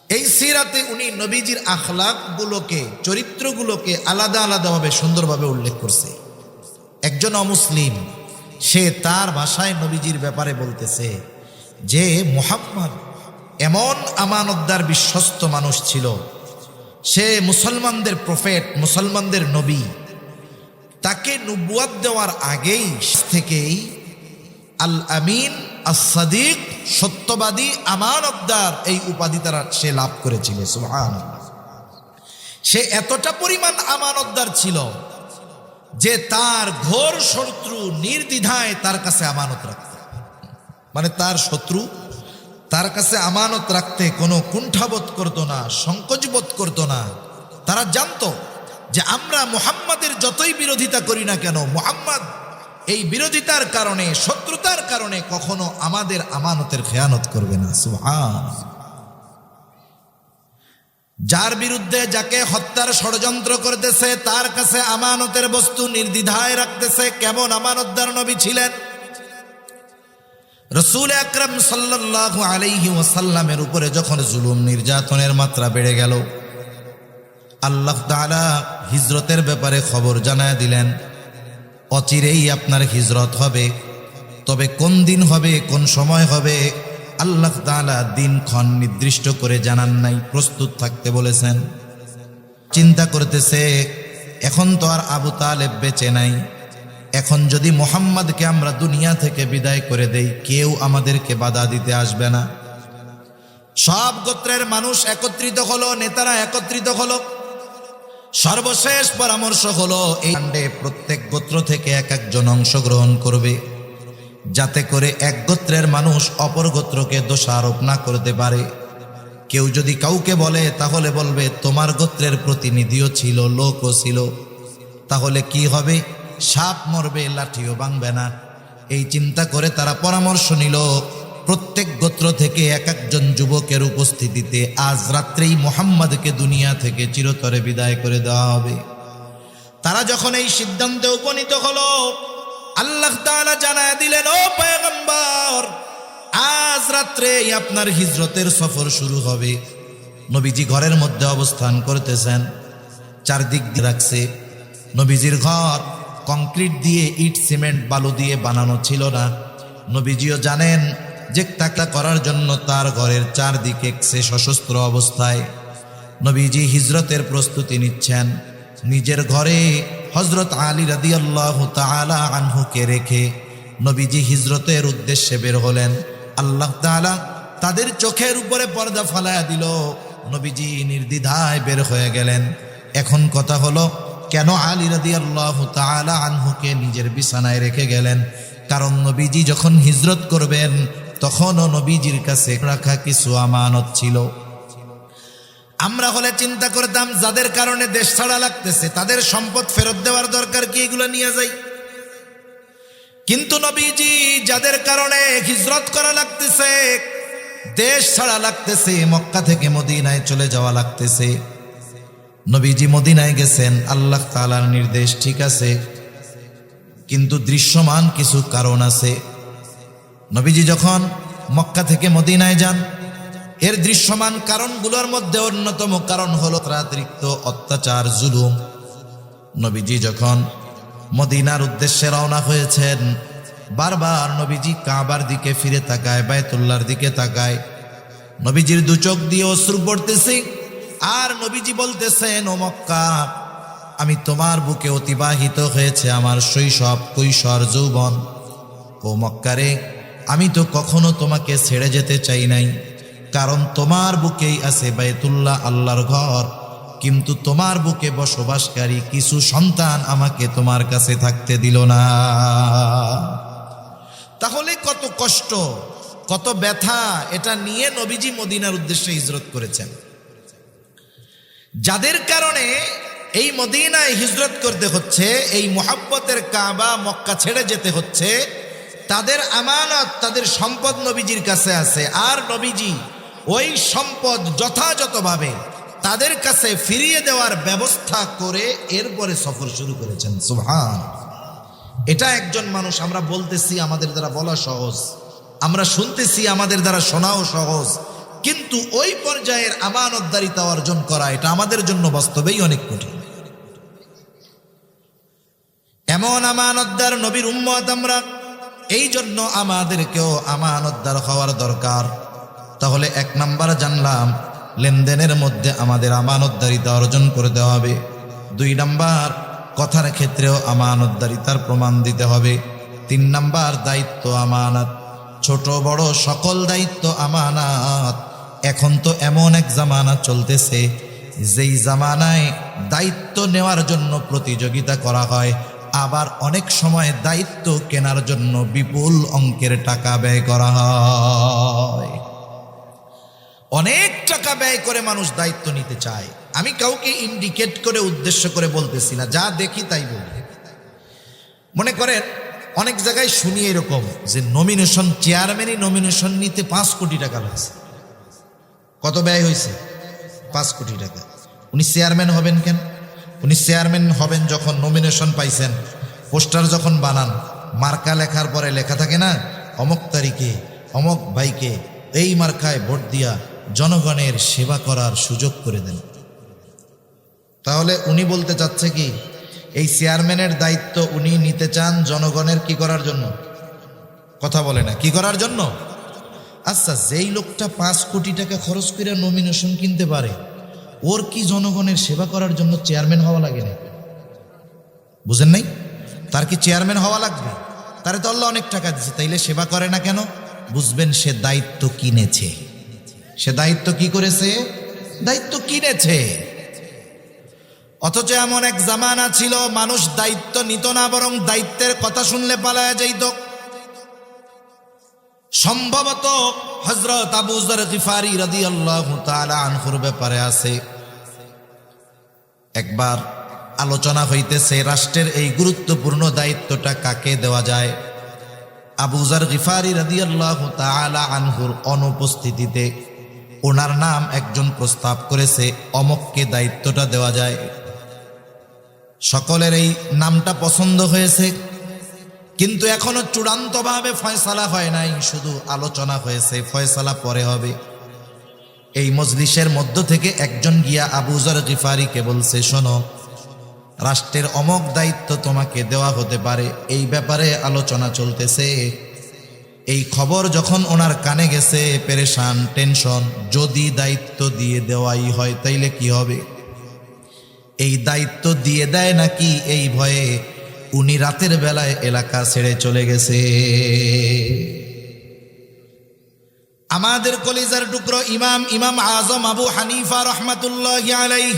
এই সিরাতে উনি নবীজির আখলাকগুলোকে, চরিত্রগুলোকে আলাদা আলাদাভাবে সুন্দরভাবে উল্লেখ করছে। একজন অমুসলিম সে তার ভাষায় নবীজির ব্যাপারে বলতেছে যে মুহাম্মদ এমন আমানতদার বিশ্বস্ত মানুষ ছিল, সে মুসলমানদের প্রফেট, মুসলমানদের নবী। তাকে নবুয়ত দেওয়ার আগেই থেকেই আল আমিন আস-সাদিক, সত্যবাদী, আমানতদার এই উপাধি তারা সে লাভ করেছিল। সুবহানাল্লাহ। সে এতটা পরিমাণ আমানতদার ছিল যে তার ঘোর শত্রু নির্দ্বিধায় তার কাছে আমানত রাখত। মানে তার শত্রু তার কাছে আমানত রাখতে কোনো কুণ্ঠাবোধ করতো না, সংকোচবোধ করতো না। তারা জানতো যে আমরা মুহাম্মাদের যতই বিরোধিতা করি না কেন, মুহাম্মদ এই বিরোধিতার কারণে, শত্রুতার কারণে কখনো আমাদের আমানতের খেয়ানত করবে না। সুবহানাল্লাহ। যার বিরুদ্ধে, যাকে হত্যার ষড়যন্ত্র করতেছে, তার কাছে আমানতের বস্তু নির্দ্বিধায় রাখতেছে। কেমন আমানতদার নবী ছিলেন! রাসূল আকরাম সাল্লাল্লাহু আলাইহি ওয়াসাল্লামের উপরে যখন জুলুম নির্যাতনের মাত্রা বেড়ে গেল, আল্লাহ তাআলা হিজরতের ব্যাপারে খবর জানায় দিলেন, অচিরেই আপনার হিজরত হবে। তবে কোন দিন হবে, কোন সময় হবে, আল্লাহ তাআলা দিনক্ষণ নির্দিষ্ট করে জানান নাই, প্রস্তুত থাকতে বলেছেন। চিন্তা করতেছে এখন তো আর আবু তালেব বেঁচে নাই, এখন যদি মুহাম্মদকে আমরা দুনিয়া থেকে বিদায় করে দেই, কেউ আমাদেরকে বাধা দিতে আসবে না। সব গোত্রের মানুষ একত্রিত হলো, নেতারা একত্রিত হলো। সর্বশেষ পরামর্শ হলো এই কাণ্ডে প্রত্যেক গোত্র থেকে এক একজন অংশগ্রহণ করবে, যাতে করে এক গোত্রের মানুষ অপর গোত্রকে দোষারোপ না করতে পারে। কেউ যদি কাউকে বলে তাহলে বলবে তোমার গোত্রের প্রতিনিধিও ছিল, লোকও ছিল, তাহলে কি হবে? সাপ মরবে, লাঠিও ভাঙবে না। এই চিন্তা করে তারা পরামর্শ নিল প্রত্যেক গোত্র থেকে এক একজন যুবকের উপস্থিতিতে আজ রাত্রেই মুহাম্মদকে দুনিয়া থেকে চিরতরে বিদায় করে দেওয়া হবে। তারা যখন এই সিদ্ধান্তে উপনীত হলো, আল্লাহ তাআলা জানায় দিলেন, ও পয়গম্বর, আজ রাত্রেই আপনার হিজরতের সফর শুরু হবে। নবীজি ঘরের মধ্যে অবস্থান করতেছেন, চারদিক দিয়ে রাখছে। নবীজির ঘর কংক্রিট দিয়ে, ইট সিমেন্ট বালু দিয়ে বানানো ছিল না। নবীজিও জানেন যে তাকে করার জন্য তার ঘরের চারদিকে সে সশস্ত্র অবস্থায়। নবীজি হিজরতের প্রস্তুতি নিচ্ছেন। নিজের ঘরে হযরত আলী রাদিয়াল্লাহু তাআলা আনহুকে রেখে নবীজি হিজরতের উদ্দেশ্যে বের হলেন। আল্লাহ তাআলা তাদের চোখের উপরে পর্দা ফালায়া দিল। নবীজি নির্দ্বিধায় বের হয়ে গেলেন। এখন কথা হলো, কেন আলী রাদিয়াল্লাহু তাআলা আনহুকে নিজের বিছানায় রেখে গেলেন? কারণ নবীজি যখন হিজরত করবেন তখনও নবীজির কাছে রাখা কিছু আমানত ছিল। আমরা হলে চিন্তা করতাম যাদের কারণে দেশ ছাড়া লাগতেছে তাদের সম্পদ ফেরত দেওয়ার দরকার কি, এগুলো নিয়ে যাই। কিন্তু নবীজি যাদের কারণে হিজরত করা লাগতেছে, দেশ ছাড়া লাগতেছে, মক্কা থেকে মদিনায় চলে যাওয়া লাগতেছে, নবীজি মদিনায় গেছেন আল্লাহ তাআলার নির্দেশ, ঠিক আছে, কিন্তু দৃশ্যমান কিছু কারণ আছে। নবীজি যখন মক্কা থেকে মদিনায় যান, এর দৃশ্যমান কারণগুলোর মধ্যে অন্যতম কারণ হলো অতিরিক্ত অত্যাচার, জুলুম। নবীজি যখন মদিনার উদ্দেশ্যে রওনা হয়েছেন, বারবার নবীজি কাবার দিকে ফিরে তাকায়, বায়তুল্লাহর দিকে তাকায়। নবীজির দু চোখ দিয়ে অশ্রু পড়তেছে। আর নবীজি বলতেছেন, ও মক্কা, আমি তোমার বুকে অতিবাহিত হয়েছে আমার শৈশব, কৈশোর, যৌবন। ও মক্কারে, আমি তো কখনো তোমাকে ছেড়ে যেতে চাই নাই, কারণ তোমার বুকেই আছে বাইতুল্লাহ, আল্লাহর ঘর। কিন্তু তোমার বুকে বসবাসকারী কিছু সন্তান আমাকে তোমার কাছে থাকতে দিল না। তাহলে কত কষ্ট, কত ব্যথা এটা নিয়ে নবীজি মদিনার উদ্দেশ্যে হিজরত করেছেন। যাদের কারণে এই মদিনায় হিজরত করতে হচ্ছে, এই মুহাব্বতের কাবা মক্কা ছেড়ে যেতে হচ্ছে, তাদের আমানত, তাদের সম্পদ নবীজির কাছে আছে। আর নবীজি ওই সম্পদ যথাযথভাবে তাদের কাছে ফিরিয়ে দেওয়ার ব্যবস্থা করে এরপরে সফর শুরু করেছেন। সুবহান। এটা একজন মানুষ, আমরা বলতেছি আমাদের দ্বারা বলা সহজ, আমরা শুনতেছি আমাদের দ্বারা শোনাও সহজ, কিন্তু ওই পর্যায়ের আমানতদারিতা অর্জন করা এটা আমাদের জন্য বাস্তবেই অনেক কঠিন। এমন আমানতদার নবীর উম্মত আমরা, এই জন্য আমাদেরকেও আমানতদার হওয়ার দরকার। তাহলে 1 নাম্বার জানলাম, লেনদেনের মধ্যে আমাদের আমানতদারিতা অর্জন করতে হবে। 2 নাম্বার, কথার ক্ষেত্রেও আমানতদারিতার প্রমাণ দিতে হবে। 3 নাম্বার, দায়িত্ব আমানত, ছোট বড় সকল দায়িত্ব আমানত। এখন তো এমন এক জামানা চলতেছে, যেই জামানায় দায়িত্ব নেওয়ার জন্য প্রতিযোগিতা করা হয়, আবার অনেক সময় দায়িত্ব কেনার জন্য বিপুল অঙ্কের টাকা ব্যয় করা হয়। অনেক টাকা ব্যয় করে মানুষ দায়িত্ব নিতে চায়। আমি কাউকে ইন্ডিকেট করে উদ্দেশ্য করে বলতেছি না, যা দেখি তাই বলি। মনে করেন অনেক জায়গায় শুনি এরকম যে নমিনেশন, চেয়ারম্যানই নমিনেশন নিতে 5 কোটি টাকা লাগছে। কত ব্যয় হয়েছে? 5 কোটি টাকা। উনি চেয়ারম্যান হবেন কেন? উনি চেয়ারম্যান হবেন যখন নমিনেশন পাইছেন, পোস্টার যখন বানান, মার্কা লেখার পরে লেখা থাকে না, অমুক তারিখে অমুক ভাইকে এই মার্কায় ভোট দিয়া জনগণের সেবা করার সুযোগ করে দেন। তাহলে উনি বলতে চাচ্ছে কি, এই চেয়ারম্যানের দায়িত্ব উনি নিতে চান জনগণের কি করার জন্য? কথা বলে না, কি করার জন্য? আচ্ছা, যেই লোকটা 5 কোটি টাকা খরচ করে নমিনেশন কিনতে পারে, ওর কি জনগণের সেবা করার জন্য চেয়ারম্যান হওয়া লাগে না? বুঝেন নাই? তার কি চেয়ারম্যান হওয়া লাগবে? তারে তো আল্লাহ অনেক টাকা দিচ্ছে, তাইলে সেবা করে না কেন? বুঝবেন, সে দায়িত্ব কিনেছে। সে দায়িত্ব কি করেছে? দায়িত্ব কিনেছে। অথচ এমন এক জামানা ছিল, মানুষ দায়িত্ব নিত না, বরং দায়িত্বের কথা শুনলে পালায়া যাইত। সম্ভবত হযরত আবু যর গিফারি রাদিয়াল্লাহু তাআলা আনহুর ব্যাপারে আছে। একবার আলোচনা হইতেছে রাষ্ট্রের এই গুরুত্বপূর্ণ দায়িত্বটা কাকে দেওয়া যায়। আবু যর গিফারি রাদিয়াল্লাহু তাআলা আনহুর অনুপস্থিতিতে ওনার নাম একজন প্রস্তাব করেছে, অমুককে দায়িত্বটা দেওয়া যায়। সকলের এই নামটা পছন্দ হয়েছে, কিন্তু এখনো চূড়ান্তভাবে ফয়সালা হয় নাই, শুধু আলোচনা হয়েছে, ফয়সালা পরে হবে। এই মজলিসের মধ্য থেকে একজন গিয়া আবু যর গিফারিকে বলছে, শোনো, রাষ্ট্রের অমুক দায়িত্ব তোমাকে দেওয়া হতে পারে, এই ব্যাপারে আলোচনা চলতেছে। এই খবর যখন ওনার কানে গেছে, পেরেশান, টেনশন, যদি দায়িত্ব দিয়ে দেওয়াই হয় তাইলে কি হবে? এই দায়িত্ব দিয়ে দেয় নাকি এই ভয়ে উনি রাতের বেলায় এলাকা ছেড়ে চলে গেছে। আমাদের কলিজার টুকরো ইমাম আজম আবু হানিফা রাহমাতুল্লাহি আলাইহি,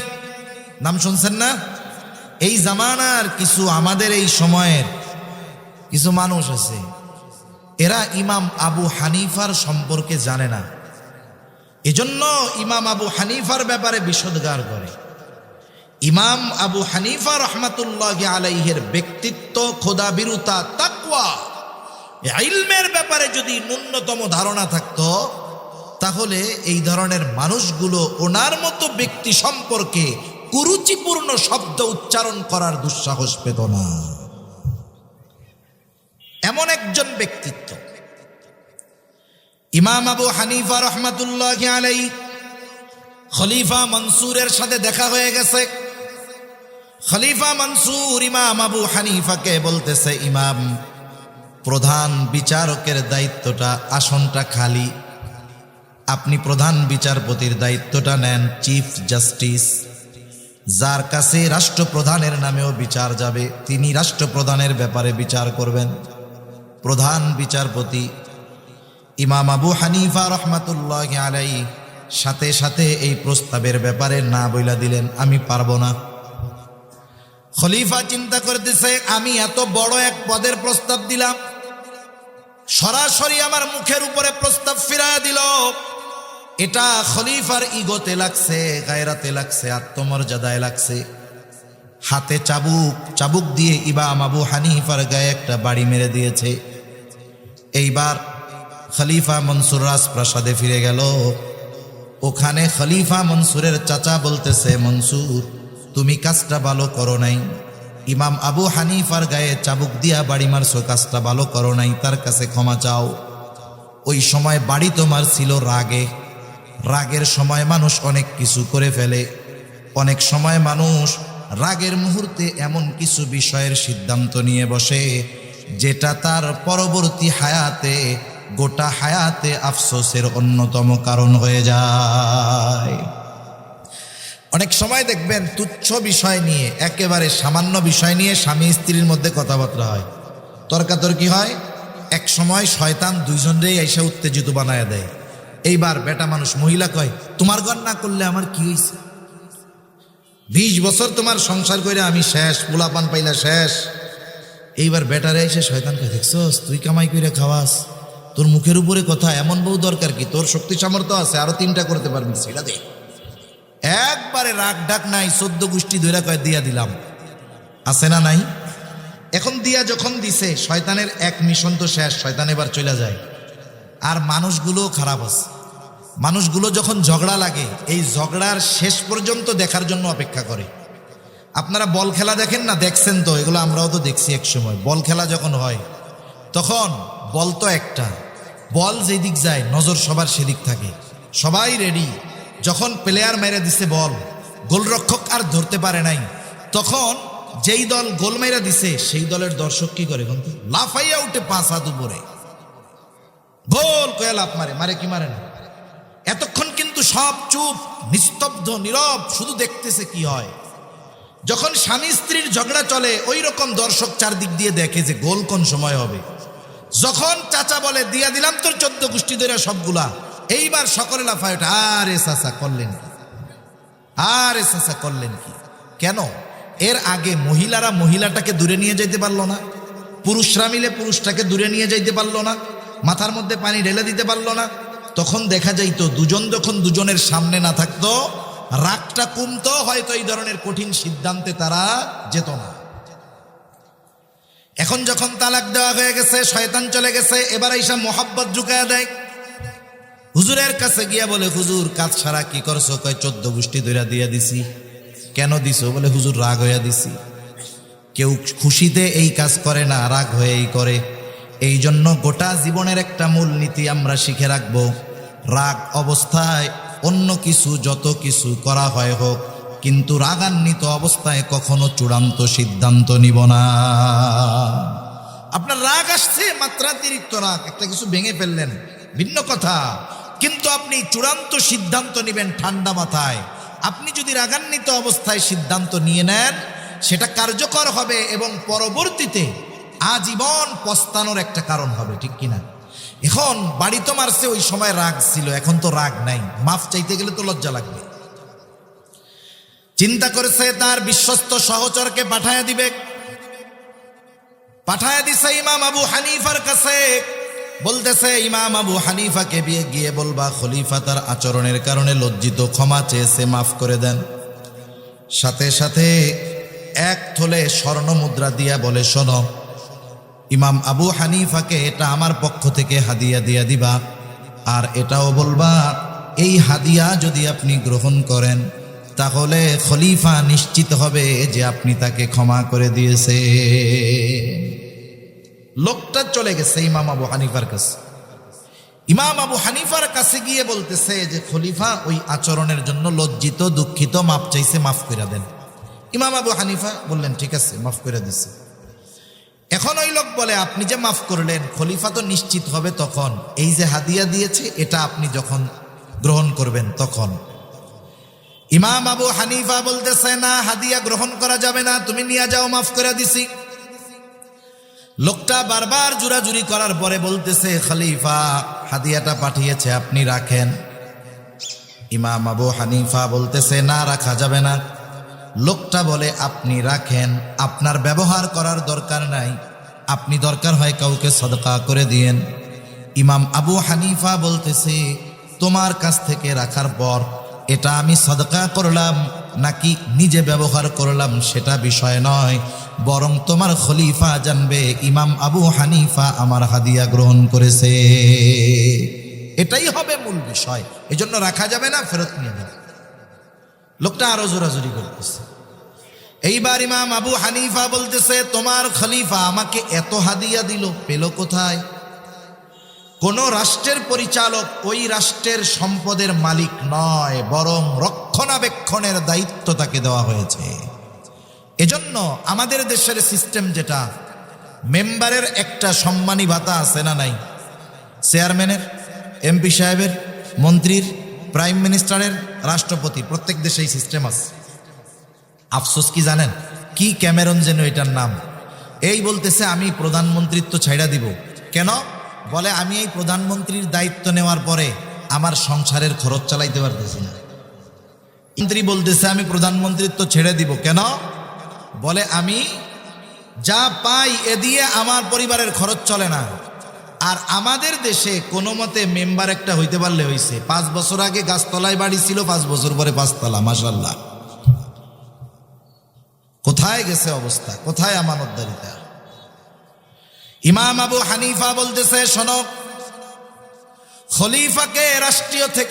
নাম শুনছেন না? এই জামানার কিছু, আমাদের এই সময়ের কিছু মানুষ আছে, এরা ইমাম আবু হানিফার সম্পর্কে জানে না, এজন্য ইমাম আবু হানিফার ব্যাপারে বিষোদ্গার করে। ইমাম আবু হানিফা রাহমাতুল্লাহি আলাইহির ব্যক্তিত্ব, খোদাভীরুতা, তাকওয়া, ইলমের ব্যাপারে যদি ন্যূনতম ধারণা থাকতো, তাহলে এই ধরনের মানুষগুলো ওনার মতো ব্যক্তি সম্পর্কে কুরুচিপূর্ণ শব্দ উচ্চারণ করার দুঃসাহস পেত না। এমন একজন ব্যক্তিত্ব ইমাম আবু হানিফা রাহমাতুল্লাহি আলাইহি। খলিফা মনসুরের সাথে দেখা হয়ে গেছে। খলিফা মনসুর ইমাম আবু হানিফাকে বলতেছে, ইমাম, প্রধান বিচারকের দায়িত্বটা, আসনটা খালি, আপনি প্রধান বিচারপতির দায়িত্বটা নেন, চিফ জাস্টিস। যার কাছে রাষ্ট্রপ্রধানের নামেও বিচার যাবে, তিনি রাষ্ট্রপ্রধানের ব্যাপারে বিচার করবেন। প্রধান বিচারপতি ইমাম আবু হানিফা রহমাতুল্লাহি আলাইহি সাথে সাথে এই প্রস্তাবের ব্যাপারে না বইলা দিলেন, আমি পারবো না। খলিফা চিন্তা করতেছে, আমি এত বড় এক পদের প্রস্তাব দিলাম, সরাসরি আমার মুখের উপরে প্রস্তাব ফিরায় দিল। এটা খলিফার ইগোতে লাগছে, গায়রাতে লাগছে, আত্মমর্যাদায় লাগছে। হাতে চাবুক দিয়ে ইমাম আবু হানিফার গায়ে একটা বাড়ি মেরে দিয়েছে। এইবার খলিফা মনসুর রাজপ্রাসাদে ফিরে গেল। ওখানে খলিফা মনসুরের চাচা বলতেছে, মনসুর তুমি কাজটা ভালো করো নাই, ইমাম আবু হানিফার গায়ে চাবুক দিয়া বাড়ি মারছো, কাজটা ভালো করো নাই, তার কাছে ক্ষমা চাও। ওই সময় বাড়ি তোমার ছিল রাগে, রাগের সময় মানুষ অনেক কিছু করে ফেলে। অনেক সময় মানুষ রাগের মুহূর্তে এমন কিছু বিষয়ের সিদ্ধান্ত নিয়ে বসে যেটা তার পরবর্তী হায়াতে, গোটা হায়াতে আফসোসের অন্যতম কারণ হয়ে যায়। অনেক সময় দেখবেন তুচ্ছ বিষয় নিয়ে, একেবারে সামান্য বিষয় নিয়ে স্বামী স্ত্রীর মধ্যে কথাবার্তা হয়, তর্কাতর্কি হয়। এক সময় শয়তান দুইজনেই এসে উত্তেজিত বানায় দেয়। এইবার বেটা মানুষ মহিলা কয়, তোমার ঘর না করলে আমার কি হয়েছে? 20 বছর তোমার সংসার করে আমি শেষ, পোলাপান পাইলা শেষ। এইবার বেটারে এসে শয়তান কয়, দেখছস তুই কামাই করে খাওয়াস, তোর মুখের উপরে কথা, এমন বউ দরকার কি? তোর শক্তি সামর্থ্য আছে, আরো 3টা করতে পারবি, সেটা দে। একবারে রাগ ডাক নাই, 14 গোষ্ঠী ধরে কয় দিয়া দিলাম, আছে না নাই? এখন দিয়া যখন দিছে, শয়তানের এক মিশন তো শেষ, শয়তান এবার চলে যায়। আর মানুষগুলো খারাপ আছে। মানুষগুলো যখন ঝগড়া লাগে, এই ঝগড়ার শেষ পর্যন্ত দেখার জন্য অপেক্ষা করে। আপনারা বল খেলা দেখেন না, দেখছেন তো, এগুলো আমরাও তো দেখছি। এক সময় বল খেলা যখন হয়, তখন বল তো একটা, বল যেদিক যায় নজর সবার সেদিক থাকে, সবাই রেডি। যখন প্লেয়ার মেরে দিছে বল, গোলরক্ষক আর ধরতে পারে নাই, তখন যেই দল গোল মেরে দিছে সেই দলের দর্শক কি করে? কিন্তু লাফাইয়া উঠে 5 হাত উপরে, গোল কয়ে লাফ মারে, মারে কি মারে না। এতক্ষণ কিন্তু সব চুপ, নিস্তব্ধ, নীরব, শুধু দেখতেছে কি হয়। যখন স্বামী স্ত্রীর ঝগড়া চলে, ওই রকম দর্শক চারদিক দিয়ে দেখে যে গোল কোন সময় হবে। যখন চাচা বলে দিয়া দিলাম তোর 14 গোষ্ঠী ধরে সবগুলা, এইবার সকলে লাফায় ওঠে, আরে চাচা করলেন কি, আরে চাচা করলেন কি? কেন? এর আগে মহিলারা মহিলাটাকে দূরে নিয়ে যাইতে পারলো না, পুরুষরা মিলে পুরুষটাকে দূরে নিয়ে যাইতে পারলো না, মাথার মধ্যে পানি ঢেলে দিতে পারলো না। তখন দেখা যাইতো দুজন যখন দুজনের সামনে না থাকতো, রাগটা কমতো, হয়তো এই ধরনের কঠিন সিদ্ধান্তে তারা যেত না। এখন যখন তালাক দেওয়া হয়ে গেছে, শয়তান চলে গেছে, এবার আইসা মোহাব্বত ঢুকায়া দেয়। হুজুরের কাছে গিয়া বলে, হুজুর কাজ ছাড়া কি করছো? কয় 14 গোষ্ঠী ধইরা দিয়া দিছি। কেন দিছো? বলে হুজুর রাগ হইয়া দিছি। কেউ খুশিতে এই কাজ করে না, রাগ হয়েই করে। এই জন্য গোটা জীবনের একটা মূল নীতি আমরা শিখে রাখবো, রাগ অবস্থায় অন্য কিছু যত কিছু করা হয় হোক, কিন্তু রাগান্বিত অবস্থায় কখনো চূড়ান্ত সিদ্ধান্ত নিব না। আপনার রাগ আসছে, মাত্রাতিরিক্ত রাগ, একটা কিছু ভেঙে ফেললেন, ভিন্ন কথা, কিন্তু আপনি চূড়ান্ত সিদ্ধান্ত নেবেন ঠান্ডা মাথায়। আপনি যদি রাগান্বিত অবস্থায় সিদ্ধান্ত নিয়ে নেন, সেটা কার্যকর হবে এবং পরবর্তীতে আজীবন পস্তানোর একটা কারণ হবে, ঠিক কিনা? এখন বাড়ি তো মারছে, ওই সময় রাগ ছিল, এখন তো রাগ নাই, মাফ চাইতে গেলে তো লজ্জা লাগবে। চিন্তা করেছে তার বিশ্বস্ত সহচরকে পাঠায়া দিবে, পাঠায়া দিছে ইমাম আবু হানিফার কাছে। বলতেছে ইমাম আবু হানিফাকে গিয়ে বলবা খলিফা তার আচরণের কারণে লজ্জিত, ক্ষমা চেয়েছে, মাফ করে দেন। সাথে সাথে 1 থলে স্বর্ণ মুদ্রা দিয়া বলে, শোনো ইমাম আবু হানিফাকে এটা আমার পক্ষ থেকে হাদিয়া দিয়া দিবা, আর এটাও বলবা এই হাদিয়া যদি আপনি গ্রহণ করেন তাহলে খলিফা নিশ্চিত হবে যে আপনি তাকে ক্ষমা করে দিয়েছে। লোকটা চলে গেছে ইমাম আবু হানিফার কাছে। ইমাম আবু হানিফার কাছে গিয়ে বলতেছে যে খলিফা ওই আচরণের জন্য লজ্জিত, দুঃখিত, মাফ চাইছে, মাফ করে দেন। ইমাম আবু হানিফা বললেন ঠিক আছে, মাফ করে দিচ্ছে। এখন ওই লোক বলে, আপনি যে মাফ করলেন, খলিফা তো নিশ্চিত হবে তখন এই যে হাদিয়া দিয়েছে এটা আপনি যখন গ্রহণ করবেন তখন। ইমাম আবু হানিফা বলতেছে, না, হাদিয়া গ্রহণ করা যাবে না, তুমি নিয়ে যাও, মাফ করে দিছি। লোকটা বারবার জোরাজুরি করার পরে বলতেছে, খলিফা হাদিয়াটা পাঠিয়েছে, আপনি রাখেন। ইমাম আবু হানিফা বলতেছে, না, রাখা যাবে না। লোকটা বলে, আপনি রাখেন, আপনার ব্যবহার করার দরকার নাই, আপনি দরকার হয় কাউকে সদকা করে দিয়েন। ইমাম আবু হানিফা বলতেছে, তোমার কাছ থেকে রাখার পর এটা আমি সদকা করলাম নাকি নিজে ব্যবহার করলাম সেটা বিষয় নয়, বরং তোমার খলিফা জানবে ইমাম আবু হানিফা আমার হাদিয়া গ্রহণ করেছে, এটাই হবে মূল বিষয়। এজন্য রাখা যাবে না, ফেরত নিয়ে যাবে। লোকটা আরো জোরাজুরি করতেছে। এইবার ইমাম আবু হানিফা বলতেছে, তোমার খলিফা আমাকে এত হাদিয়া দিল, পেল কোথায়? কোন রাষ্ট্রের পরিচালক ওই রাষ্ট্রের সম্পদের মালিক নয়, বরং রক্ষণাবেক্ষণের দায়িত্ব তাকে দেওয়া হয়েছে। এজন্য আমাদের দেশের সিস্টেম যেটা, মেম্বারের একটা সম্মানী ভাতা আছে না নাই? চেয়ারম্যানের, এমপি সাহেবের, মন্ত্রীর, প্রাইম মিনিস্টারের, রাষ্ট্রপতি, প্রত্যেক দেশে এই সিস্টেম আছে। আফসোস কি জানেন? কি ক্যামেরন যেন এটার নাম, এই বলতেছে আমি প্রধানমন্ত্রিত্ব ছাইড়া দিব। কেন? বলে আমি এই প্রধানমন্ত্রীর দায়িত্ব নেওয়ার পরে আমার সংসারের খরচ চালাইতে পারতেছি না। মন্ত্রী বলতেছে আমি প্রধানমন্ত্রিত্ব ছেড়ে দিব। কেন? বলে আমি যা পাই এ দিয়ে আমার পরিবারের খরচ চলে না। আর আমাদের দেশে কোনো মতে মেম্বার একটা হইতে পারলে হইছে। 5 বছর আগে গাছতলায় বাড়ি ছিল, 5 বছর পরে 5 তলা, মাশাআল্লাহ। কোথায় গেছে অবস্থা, কোথায় আমানতদারিতা? ইমাম আবু হানিফা বলতেছে, শোনো, খলিফাকে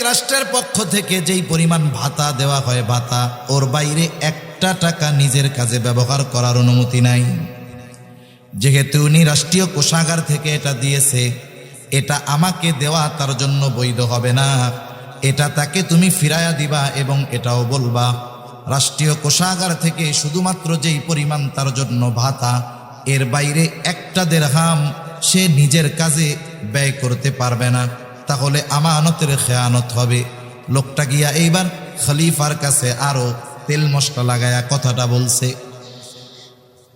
রাষ্ট্রের পক্ষ থেকে যেই পরিমাণ ভাতা দেওয়া হয়, ভাতা, ওর বাইরে 1 টাকা নিজের কাজে ব্যবহার করার অনুমতি নাই। যেহেতু উনি রাষ্ট্রীয় কোষাগার থেকে এটা দিয়েছে, এটা আমাকে দেওয়া তার জন্য বৈধ হবে না। এটা তাকে তুমি ফিরায়া দিবা এবং এটাও বলবা রাষ্ট্রীয় কোষাগার থেকে শুধুমাত্র যেই পরিমাণ তার জন্য ভাতা, এর বাইরে 1 দিরহাম সে নিজের কাজে ব্যয় করতে পারবে না, তাহলে আমানতের খেয়ানত হবে। লোকটা গিয়া এইবার খলিফার কাছে আরো তেল মশলা লাগায়া কথাটা বলছে।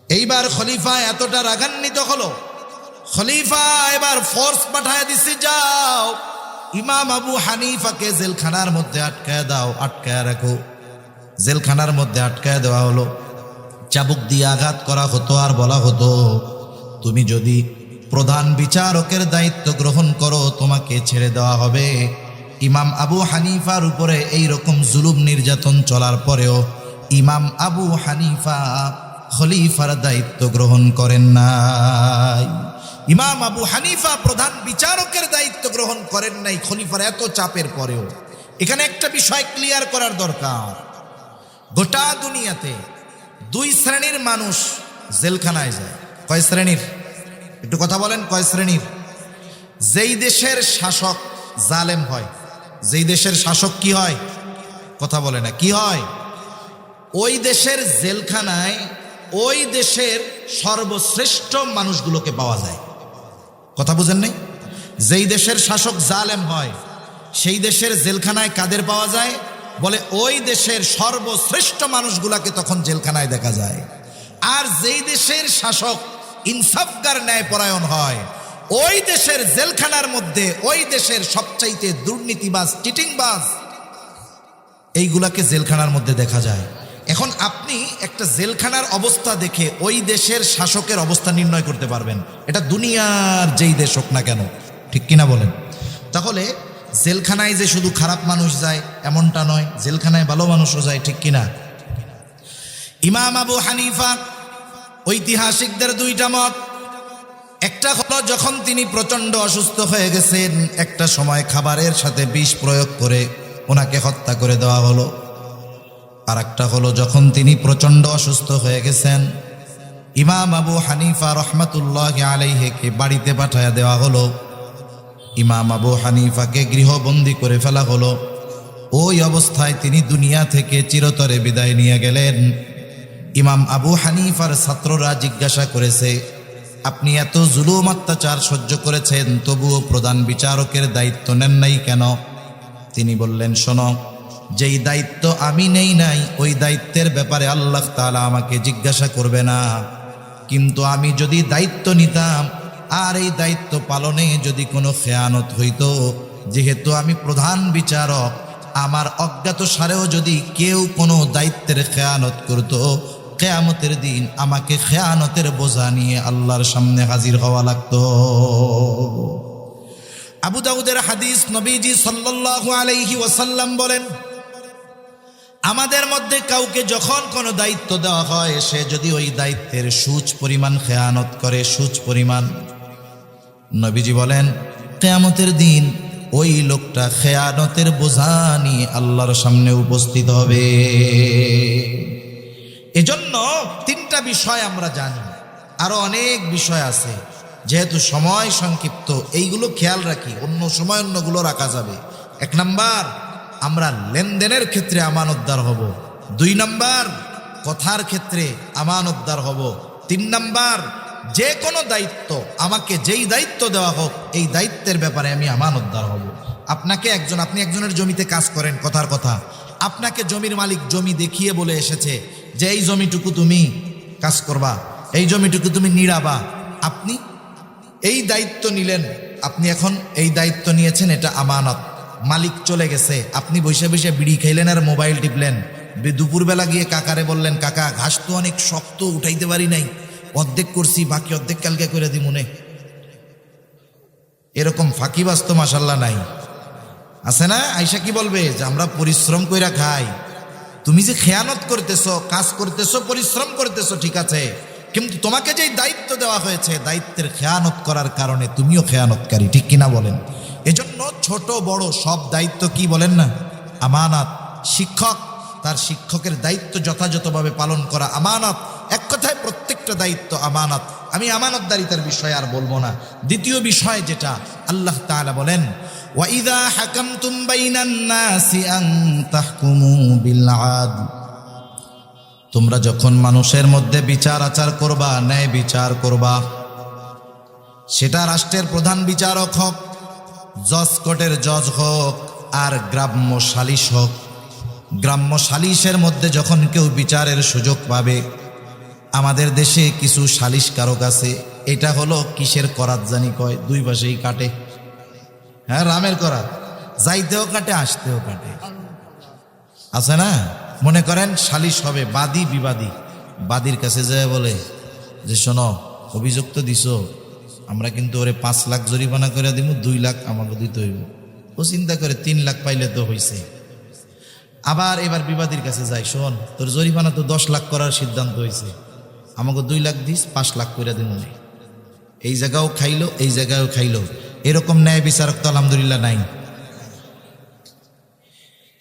এইবার খলিফা এতটা রাগান্বিত হলো, খলিফা এবার ফোর্স পাঠায় দিছে, যাও ইমাম আবু হানিফাকে জেলখানার মধ্যে আটকায় দাও, আটকায় রাখো। জেলখানার মধ্যে আটকায় দেওয়া হলো, চাবুক দিয়ে আঘাত করা হতো, আর বলা হতো তুমি যদি প্রধান বিচারকের দায়িত্ব গ্রহণ করো তোমাকে ছেড়ে দেওয়া হবে। ইমাম আবু হানিফার উপরে এই রকম জুলুম নির্যাতন চলার পরেও ইমাম আবু হানিফা খলিফার দায়িত্ব গ্রহণ করেন নাই। ইমাম আবু হানিফা প্রধান বিচারকের দায়িত্ব গ্রহণ করেন নাই খলিফার এত চাপের পরেও। এখানে একটা বিষয় ক্লিয়ার করার দরকার, গোটা দুনিয়াতে 2 শ্রেণীর মানুষ জেলখানায় যায়। কয় শ্রেণীর? একটু কথা বলেন, কয় শ্রেণীর? যেই দেশের শাসক জালেম হয়, যেই দেশের শাসক কি হয়? কথা বলে না, কি হয়? ওই দেশের জেলখানায় ওই দেশের সর্বশ্রেষ্ঠ মানুষগুলোকে পাওয়া যায়। কথা বুঝেন নাই? যেই দেশের শাসক জালেম হয় সেই দেশের জেলখানায় কাদের পাওয়া যায়? বলে ওই দেশের সর্বশ্রেষ্ঠ মানুষগুলাকে তখন জেলখানায় দেখা যায়। আর যেই দেশের শাসক ইনসাফগার ন্যায়পরায়ণ হয় ওই দেশের জেলখানার মধ্যে ওই দেশের সবচাইতে দুর্নীতিবাজ, চিটিংবাজ, এইগুলাকে জেলখানার মধ্যে দেখা যায়। এখন আপনি একটা জেলখানার অবস্থা দেখে ওই দেশের শাসকের অবস্থা নির্ণয় করতে পারবেন, এটা দুনিয়ার যেই দেশ হোক না কেন, ঠিক কিনা বলেন? তাহলে জেলখানায় যে শুধু খারাপ মানুষ যায় এমনটা নয়, জেলখানায় ভালো মানুষও যায়, ঠিক কিনা? ইমাম আবু হানিফা ঐতিহাসিকদের 2টা মত। একটা হলো যখন তিনি প্রচন্ড অসুস্থ হয়ে গেছেন, একটা সময় খাবারের সাথে বিষ প্রয়োগ করে ওনাকে হত্যা করে দেওয়া হলো। আর একটা হলো যখন তিনি প্রচন্ড অসুস্থ হয়ে গেছেন, ইমাম আবু হানিফা রহমাতুল্লাহি আলাইহিকে বাড়িতে পাঠায়া দেওয়া হলো। ইমাম আবু হানিফাকে গৃহবন্দী করে ফেলা হলো। ওই অবস্থায় তিনি দুনিয়া থেকে চিরতরে বিদায় নিয়ে গেলেন। ইমাম আবু হানিফার ছাত্ররা জিজ্ঞাসা করেছে, আপনি এত জুলুম অত্যাচার সহ্য করেছেন তবুও প্রধান বিচারকের দায়িত্ব নেন নাই কেন? তিনি বললেন, শোনো, যেই দায়িত্ব আমি নেই নাই ওই দায়িত্বের ব্যাপারে আল্লাহ তাআলা আমাকে জিজ্ঞাসা করবে না। কিন্তু আমি যদি দায়িত্ব নিতাম আর এই দায়িত্ব পালনে যদি কোনো খেয়ানত হইতো, যেহেতু আমি প্রধান বিচারক, আমার অজ্ঞাত সারেও যদি কেউ কোনো দায়িত্বের খেয়ানত করত, কিয়ামতের দিন আমাকে খেয়ানতের বোঝা নিয়ে আল্লাহর সামনে হাজির হওয়া লাগতো। আবু দাউদের হাদিস, নবীজি সাল্লাল্লাহু আলাইহি ওয়াসাল্লাম বলেন, আমাদের মধ্যে কাউকে যখন কোনো দায়িত্ব দেওয়া হয়, সে যদি ওই দায়িত্বের সূচ পরিমাণ খেয়ানত করে, সূচ পরিমাণ, নবীজি বলেন কিয়ামতের দিন ওই লোকটা খেয়ানতের বোঝা নিয়ে আল্লাহর সামনে উপস্থিত হবে। এজন্য তিনটা বিষয় আমরা জানি, আরো অনেক বিষয় আছে, যেহেতু সময় সংক্ষিপ্ত এইগুলো খেয়াল রাখি, অন্য সময় অন্যগুলো রাখা যাবে। 1 নাম্বার, আমরা লেনদেনের ক্ষেত্রে আমানতদার হব। 2 নাম্বার, কথার ক্ষেত্রে আমানতদার হব। 3 নাম্বার, যে কোনো দায়িত্ব, আমাকে যেই দায়িত্ব দেওয়া হোক এই দায়িত্বের ব্যাপারে আমি আমানতদার হব। আপনি একজনের জমিতে কাজ করেন, কথার কথা, আপনাকে জমির মালিক জমি দেখিয়ে বলে এসেছে যে এই জমিটুকু তুমি কাজ করবা, এই জমিটুকু তুমি নিড়াবা। আপনি এই দায়িত্ব নিলেন, আপনি এখন এই দায়িত্ব নিয়েছেন, এটা আমানত। মালিক চলে গেছে, আপনি বসে বসে বিড়ি খাইলেন আর মোবাইল টিপলেন। দুপুরবেলা গিয়ে কাকারে বললেন, কাকা ঘাস তো অনেক শক্ত, উঠাইতে পারি নাই, অর্ধেক করছি, বাকি অর্ধেক কালকে করে দি মনে। এরকম ফাঁকিবাজ তো মাশাল্লাহ নাই, আছে না? আয়সা কি বলবে যে আমরা পরিশ্রম কইরা খাই, তুমি যে খেয়ানত করতেছো, কাজ করতেছো, পরিশ্রম করতেছো, ঠিক আছে, কিন্তু তোমাকে যেই দায়িত্ব দেওয়া হয়েছে, দায়িত্বের খেয়ানত করার কারণে তুমিও খেয়ানতকারী, ঠিক কিনা বলেন? এজন্য ছোট বড় সব দায়িত্ব কি বলেন না, আমানত। শিক্ষক, তার শিক্ষকের দায়িত্ব যথাযথভাবে পালন করা আমানত। এক কথায় প্রত্যেকটা দায়িত্ব আমানত। আমি আমানতদারিতার বিষয় আর বলবো না। দ্বিতীয় বিষয় যেটা, আল্লাহ তাআলা বলেন, ওয়াইযা হাকামতুম বাইনান নাসি আন তাহকুমু বিল আদল, তোমরা যখন মানুষের মধ্যে বিচার আচার করবা, ন্যায় বিচার করবা, সেটা রাষ্ট্রের প্রধান বিচারক হোক, জজ কোর্টের জজ হোক, আর গ্রাম্য সালিশ হোক, গ্রাম্য সালিশের মধ্যে যখন কেউ বিচারের সুযোগ পাবে, আমাদের দেশে কিছু সালিশকারক আছে, এটা হলো কিসের করাত জানি কয়, 2 পাশেই কাটে। হ্যাঁ, রামের করাত, যাইতেও কাটে আসতেও কাটে, আছে না? মনে করেন সালিশ হবে, বাদী বিবাদী, বাদীর কাছে যায় বলে যে শোনো, অভিযোগ তো দিছো, আমরা কিন্তু ওরে 5 লাখ জরিমানা করে দিব, 2 লাখ আমাকে দিতে হইব। ও চিন্তা করে 3 লাখ পাইলে তো হইছে। আবার এবার বিবাদীর কাছে যাই, শোন তোর জরিমানা তো 10 লাখ করার সিদ্ধান্ত হয়েছে, আমাকে 2 লাখ দিস, 5 লাখ করে দিব। এই জায়গাও খাইলো, এই জায়গাও খাইলো। এরকম ন্যায় বিচারক তো আলহামদুলিল্লাহ নাই।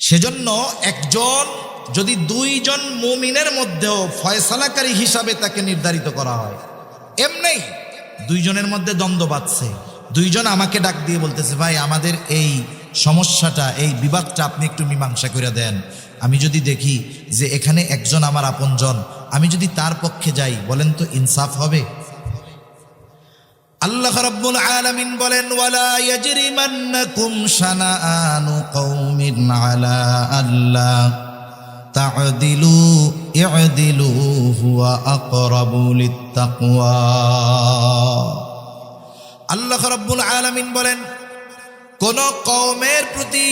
সেজন্য একজন যদি 2 জন মুমিনের মধ্যেও ফয়সালাকারী হিসাবে তাকে নির্ধারিত করা হয়, এমনি 2 জনের মধ্যে দ্বন্দ্ব বাঁধছে, 2 জন আমাকে ডাক দিয়ে বলতেছে, ভাই আমাদের এই সমস্যাটা, এই বিবাদটা আপনি একটু মীমাংসা করে দেন। আমি যদি দেখি যে এখানে একজন আমার আপনজন, আমি যদি তার পক্ষে যাই, বলেন তো ইনসাফ হবে? আল্লাহ রাব্বুল আলামিন বলেন, ওয়ালা ইয়াজরিমান্নাকুম শানাআনু কওমিন আলা আল্লা তা'দিলু ই'দিলু হুয়া আকরাবু লিত্তাকওয়া। আল্লাহ রাব্বুল আলামিন বলেন, কোন কওমের প্রতি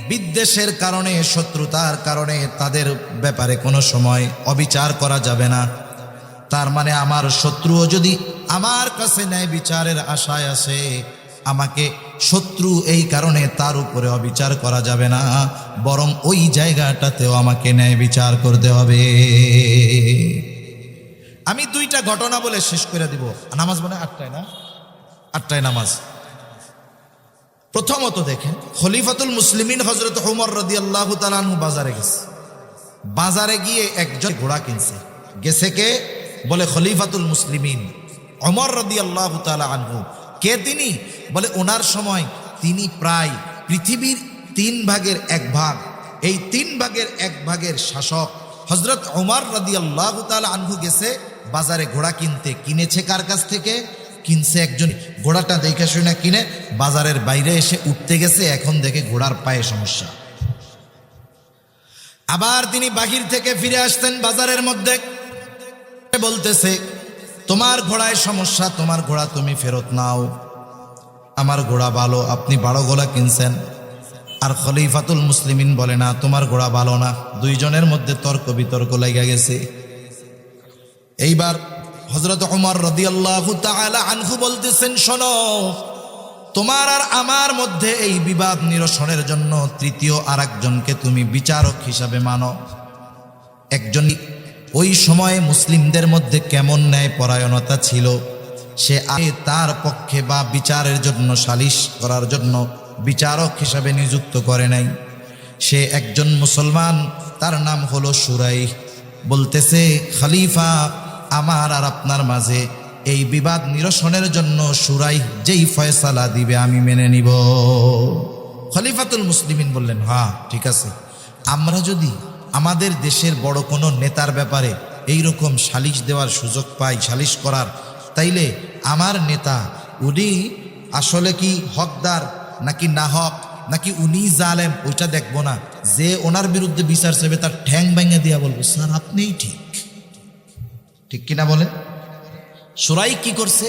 বিদ্বেষের কারণে, শত্রুতার কারণে তাদের ব্যাপারে কোনো সময় অবিচার করা যাবে না। তার মানে আমার শত্রুও যদি আমার কাছে ন্যায় বিচারের আশায় আসে, আমাকে শত্রু এই কারণে তার উপরে অবিচার করা যাবে না, বরং ওই জায়গাটাতেও আমাকে ন্যায় বিচার করতে হবে। আমি 2টা ঘটনা বলে শেষ করে দিব। নামাজ মানে 8টায় না, 8টায় নামাজ। প্রথমত দেখেন, খলিফাতুল মুসলিমিন হযরত ওমর রাদিয়াল্লাহু তাআলা আনহু বাজারে গেছে। বাজারে গিয়ে একজন ঘোড়া কিনছে। গেছে কে? বলে খলিফাতুল মুসলিমিন ওমর রাদিয়াল্লাহু তাআলা আনহু। কে তিনি? বলে ওনার সময় তিনি প্রায় পৃথিবীর 3 ভাগের 1 ভাগ, এই 3 ভাগের 1 ভাগের শাসক হযরত ওমর রাদিয়াল্লাহু তাআলা আনহু গেছে বাজারে ঘোড়া কিনতে। কিনেছে কার কাছ থেকে? কিনছে একজন। ঘোড়াটা দেখে শুনে কিনে বাজারের বাইরে এসে উঠতে গেছে, এখন দেখে ঘোড়ার পায়ে সমস্যা। আবার তিনি বাহির থেকে ফিরে আসতেন বাজারের মধ্যে, বলতেছে তোমার ঘোড়ায় সমস্যা, তোমার ঘোড়া তুমি ফেরত নাও, আমার ঘোড়া ভালো, আপনি বড় ঘোড়া কিনছেন। আর খলিফাতুল মুসলিমিন বলে না, তোমার ঘোড়া ভালো না। দুইজনের মধ্যে তর্ক বিতর্ক লেগে গেছে। এইবার হযরত ওমর রাদিয়াল্লাহু তাআলা আনহু বলতেছেন, শোনো, তোমার আর আমার মধ্যে এই বিবাদ নিরসনের জন্য তৃতীয় আরেকজনকে তুমি বিচারক হিসাবে মানো। একজন ওই সময়ে মুসলিমদের মধ্যে কেমন ন্যায় পরায়ণতা ছিল, সে তার পক্ষে বা বিচারের জন্য, সালিশ করার জন্য বিচারক হিসাবে নিযুক্ত করে নাই। সে একজন মুসলমান, তার নাম হলো সুরাইহ। বলতেছে, খলিফা, আমার আর আপনার মাঝে এই বিবাদ নিরসনের জন্য সুরাইহ যেই ফয়সালা দিবে আমি মেনে নিব। খলিফাতুল মুসলিমিন বললেন, হ্যাঁ ঠিক আছে, আমরা যদি আমাদের দেশের বড় কোনো নেতার ব্যাপারে এইরকম সালিশ দেওয়ার সুযোগ পাই, সালিশ করার, তাইলে আমার নেতা উনি আসলে কি হকদার নাকি না হক, নাকি উনি জালেম, ওইটা দেখবো না। যে ওনার বিরুদ্ধে বিচার চাইবে তার ঠ্যাং ভেঙে দিয়া বলবো, স্যার আপনিই ঠিক। ঠিক কিনা বলেন? সুরাইহ কি করছে?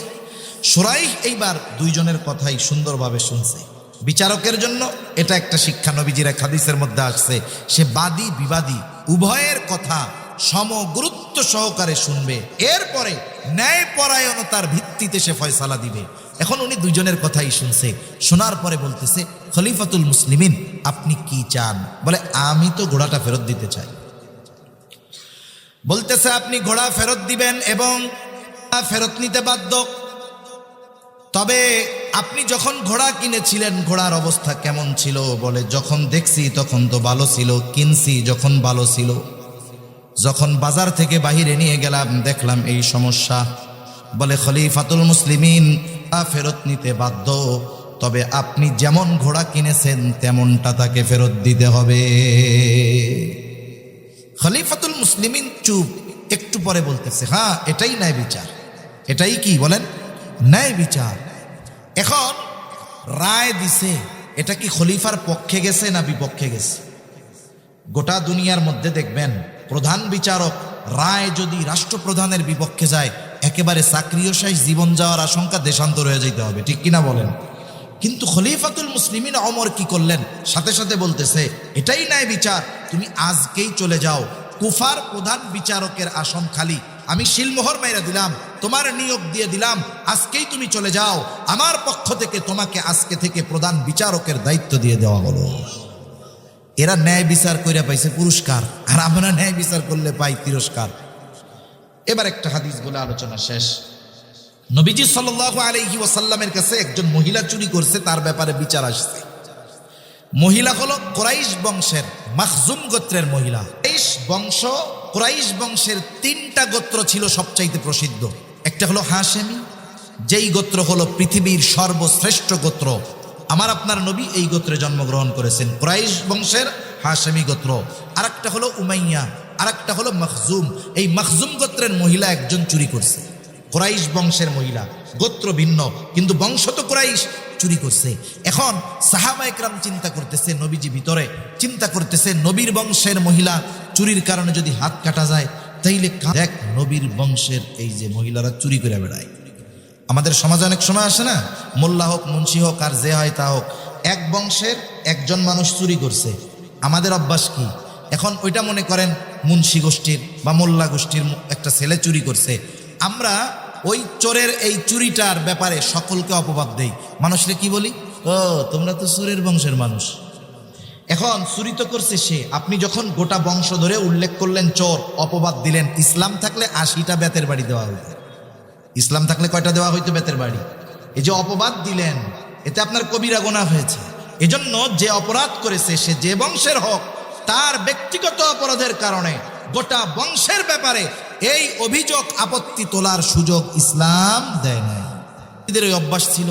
সুরাইহ এইবার দুইজনের কথাই সুন্দরভাবে শুনছে। বিচারকের জন্য এটা একটা শিক্ষা, নবীজির এক হাদিসের মধ্যে আসছে, সে বাদী বিবাদী উভয়ের কথা সমগুরুত্ব সহকারে শুনবে, এরপরে ন্যায়পরায়ণতার ভিত্তিতে সে ফয়সালা দিবে। এখন উনি দুইজনের কথাই শুনছে, শোনার পরে বলতেছে, খলিফাতুল মুসলিমিন আপনি কি চান? বলে, আমি তো ঘোড়াটা ফেরত দিতে চাই। বলতেছে, আপনি ঘোড়া ফেরত দিবেন এবং ফেরত নিতে বাধ্য। তবে আপনি যখন ঘোড়া কিনেছিলেন ঘোড়ার অবস্থা কেমন ছিল? বলে, যখন দেখছি তখন তো ভালো ছিল, কিনছি যখন ভালো ছিল, যখন বাজার থেকে বাহিরে নিয়ে গেলাম দেখলাম এই সমস্যা। বলে, খলিফাতুল মুসলিমিন ফেরত নিতে বাধ্য, তবে আপনি যেমন ঘোড়া কিনেছেন তেমনটা তাকে ফেরত দিতে হবে। খলিফাতুল মুসলিমিন চুপ। একটু পরে বলতেছে, হ্যাঁ এটাই ন্যায় বিচার। এটাই কি বলেন? ন্যায় বিচার। এখন রায় দিছে, এটা কি খলিফার পক্ষে গেছে না বিপক্ষে গেছে? গোটা দুনিয়ার মধ্যে দেখবেন প্রধান বিচারক রায় যদি রাষ্ট্রপ্রধানের বিপক্ষে যায়, একেবারে চাকরিও শেষ, জীবন যাওয়ার আশঙ্কা, দেশান্তর হয়ে যেতে হবে। ঠিক কিনা বলেন? কিন্তু খলিফাতুল মুসলিমিন ওমর কি করলেন? সাথে সাথে বলতেছে, এটাই ন্যায় বিচার, তুমি আজকেই চলে যাও, কুফার প্রধান বিচারকের আসন খালি, আমি শিলমোহর মাইরা দিলাম, তোমার নিয়োগ দিয়ে দিলাম, আজকেই তুমি চলে যাও, আমার পক্ষ থেকে তোমাকে আজকে থেকে প্রধান বিচারকের দায়িত্ব দিয়ে দেওয়া হলো। এরা ন্যায় বিচার কইরা পাইছে পুরস্কার, আর আমরা ন্যায় বিচার করলে পাই তিরস্কার। এবার একটা হাদিস বলে আলোচনা শেষ। নবীজি সাল্লাল্লাহু আলাইহি ওয়াসাল্লামের কাছে একজন মহিলা চুরি করছে, তার ব্যাপারে বিচার আসছে। মহিলা হলো কুরাইশ বংশের মাখজুম গোত্রের মহিলা। কুরাইশ বংশের তিনটা গোত্র ছিল সবচাইতে প্রসিদ্ধ। একটা হলো হাশেমি, যেই গোত্র হলো পৃথিবীর সর্বশ্রেষ্ঠ গোত্র। আমার আপনার নবী এই গোত্রে জন্মগ্রহণ করেছেন, কুরাইশ বংশের হাশেমি গোত্র। আরেকটা হলো উমাইয়া, আরেকটা হলো মাখজুম। এই মাখজুম গোত্রের মহিলা একজন চুরি করছে। কুরাইশ বংশের মহিলা, গোত্র ভিন্ন কিন্তু বংশ তো কুরাইশ, চুরি করছে। এখন সাহাবা একরাম চিন্তা করতেছে, নবীজি ভিতরে চিন্তা করতেছে, নবীর বংশের মহিলা চুরির কারণে যদি হাত কাটা যায়, তাইলে দেখ নবীর বংশের এই যে মহিলারা চুরি করে বেড়ায়। আমাদের সমাজে অনেক সময় আসে না, মোল্লা হোক মুন্সি হোক আর যে হয় তা হোক, এক বংশের একজন মানুষ চুরি করছে, আমাদের অভ্যাস কি, এখন ওইটা মনে করেন মুন্সি গোষ্ঠীর বা মোল্লা গোষ্ঠীর একটা ছেলে চুরি করছে, আমরা ওই চোরের এই চুরিটার ব্যাপারে সকলকে অপবাদ দেই। মানুষরে কি বলি? ও তোমরা তো চোরের বংশের মানুষ। এখন চুরি তো করছে সে, আপনি যখন গোটা বংশ ধরে উল্লেখ করলেন চোর, অপবাদ দিলেন। ইসলাম থাকলে 80টা বেতের বাড়ি দেওয়া হইতো। ইসলাম থাকলে কয়টা দেওয়া হইতো? বেতের বাড়ি। এই যে অপবাদ দিলেন, এতে আপনার কবিরা গুনাহ হয়েছে। এজন্য যে অপরাধ করেছে সে যে বংশের হোক, তার ব্যক্তিগত অপরাধের কারণে গোটা বংশের ব্যাপারে এই অভিযোগ আপত্তি তোলার সুযোগ ইসলাম দেয় না। এদের ওই অভ্যাস ছিল।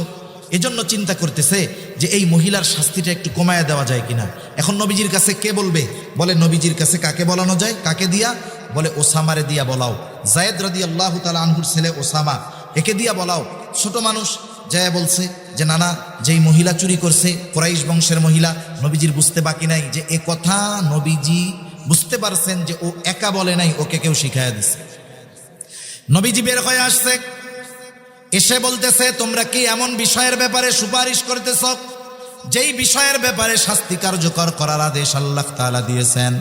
এজন্য চিন্তা করতেছে যে এই মহিলার শাস্তিটা একটু কমায়া দেওয়া যায় কিনা। এখন নবীজির কাছে কে বলবে? বলে নবীজির কাছে কাকে বলানো যায়? কাকে দিয়া? বলে ওসামারে দিয়া বলাও। যায়েদ রাদিয়াল্লাহু তাআলা আনহুর ছেলে ওসামা, একে দিয়া বলাও। ছোট মানুষ যায় বলছে যে নানা, যেই মহিলা চুরি করছে কুরাইশ বংশের মহিলা, নবীজির বুঝতে বাকি নাই যে এ কথা নবীজি বুঝতে পারছেন যে ও একা বলে নাই, ওকে কেউ শিখাইয়া দিছে। নবীজি বের হয়ে আসছে, এসে বলতেছে, তোমরা কি এমন বিষয়ের ব্যাপারে সুপারিশ করতেছ যেই বিষয়ের ব্যাপারে শাস্তি কার্যকর করার আদেশ আল্লাহ তাআলা দিয়েছেন?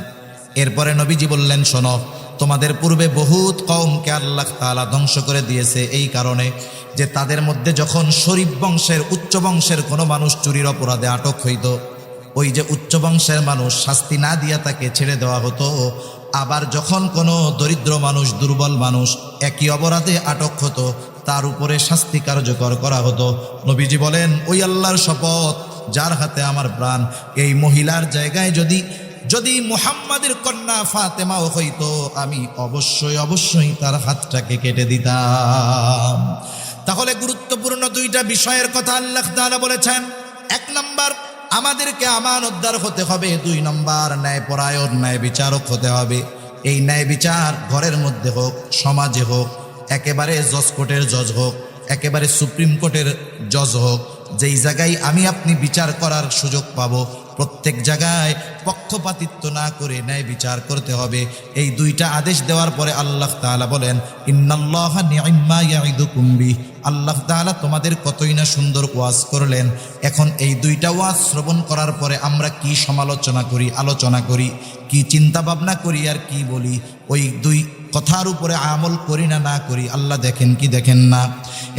এরপরে নবীজি বললেন, শোনো, তোমাদের পূর্বে বহুত কওমকে আল্লাহ তাআলা ধ্বংস করে দিয়েছে এই কারণে যে তাদের মধ্যে যখন শরীফ বংশের উচ্চ বংশের কোনো মানুষ চুরির অপরাধে আটক হইত, ওই যে উচ্চ বংশের মানুষ শাস্তি না দিয়া তাকে ছেড়ে দেওয়া হতো। আবার যখন কোনো দরিদ্র মানুষ, দুর্বল মানুষ একই অপরাধে আটক হতো, তার উপরে শাস্তি কার্যকর করা হতো। নবীজি বলেন, ওই আল্লাহর শপথ যার হাতে আমার প্রাণ, এই মহিলার জায়গায় যদি মুহাম্মাদের কন্যা ফাতেমাও হইতো, আমি অবশ্যই তার হাতটাকে কেটে দিতাম। তাহলে গুরুত্বপূর্ণ দুইটা বিষয়ের কথা আল্লাহ তাআলা বলেছেন। এক নাম্বার, আমাদেরকে আমানতদার হতে হবে। দুই নম্বর, ন্যায়পরায়ণ, ন্যায় বিচারক হতে হবে। এই ন্যায় বিচার ঘরের মধ্যে হোক, সমাজে হোক, একেবারে জজ কোর্টের জজ হোক, একেবারে সুপ্রিম কোর্টের জজ হোক, যেই জায়গায় আমি আপনি বিচার করার সুযোগ পাবো, প্রত্যেক জায়গায় পক্ষপাতিত্ব না করে ন্যায় বিচার করতে হবে। এই দুইটা আদেশ দেওয়ার পরে আল্লাহ তাআলা বলেন, ইন্নাল্লাহা নি'ম্মা ইয়াইদুকুম বিহি, আল্লাহ তাআলা তোমাদের কতই না সুন্দর ওয়াজ করলেন। এখন এই দুইটা ওয়াজ শ্রবণ করার পরে আমরা কি সমালোচনা করি, আলোচনা করি, কি চিন্তা ভাবনা করি আর কি বলি, ওই দুই কথার উপরে আমল করি না করি, আল্লাহ দেখেন কি দেখেন না?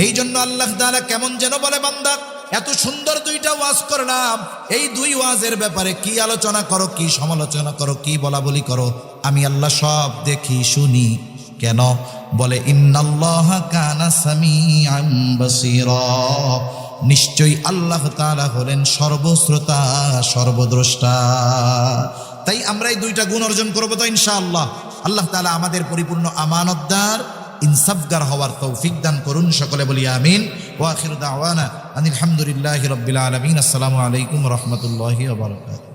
এই জন্য আল্লাহ তাআলা কেমন যেন বলে, বান্দা, এত সুন্দর দুইটা ওয়াজ করলাম, এই দুই ওয়াজের ব্যাপারে কি আলোচনা করো, কি সমালোচনা করো, কি বলা বলি করো, আমি আল্লাহ সব দেখি শুনি। কেন? বলে, ইন্নাল্লাহা কানা সামিআন বাসীরা, নিশ্চয়ই আল্লাহ তাআলা হলেন সর্বশ্রোতা, সর্বদ্রষ্টা। তাই আমরা এই দুইটা গুণ অর্জন করবো তো ইনশাআল্লাহ। আল্লাহ তাআলা আমাদের পরিপূর্ণ আমানতদার, ইনসাফগার হওয়ার তৌফিক দান করুন। সকলে বলি আমিন। ওয়া আখিরু দাওয়ানা আনিল হামদুলিল্লাহি রাব্বিল আলামিন। আসসালামু আলাইকুম ওয়া রাহমাতুল্লাহি ওয়া বারাকাতুহু।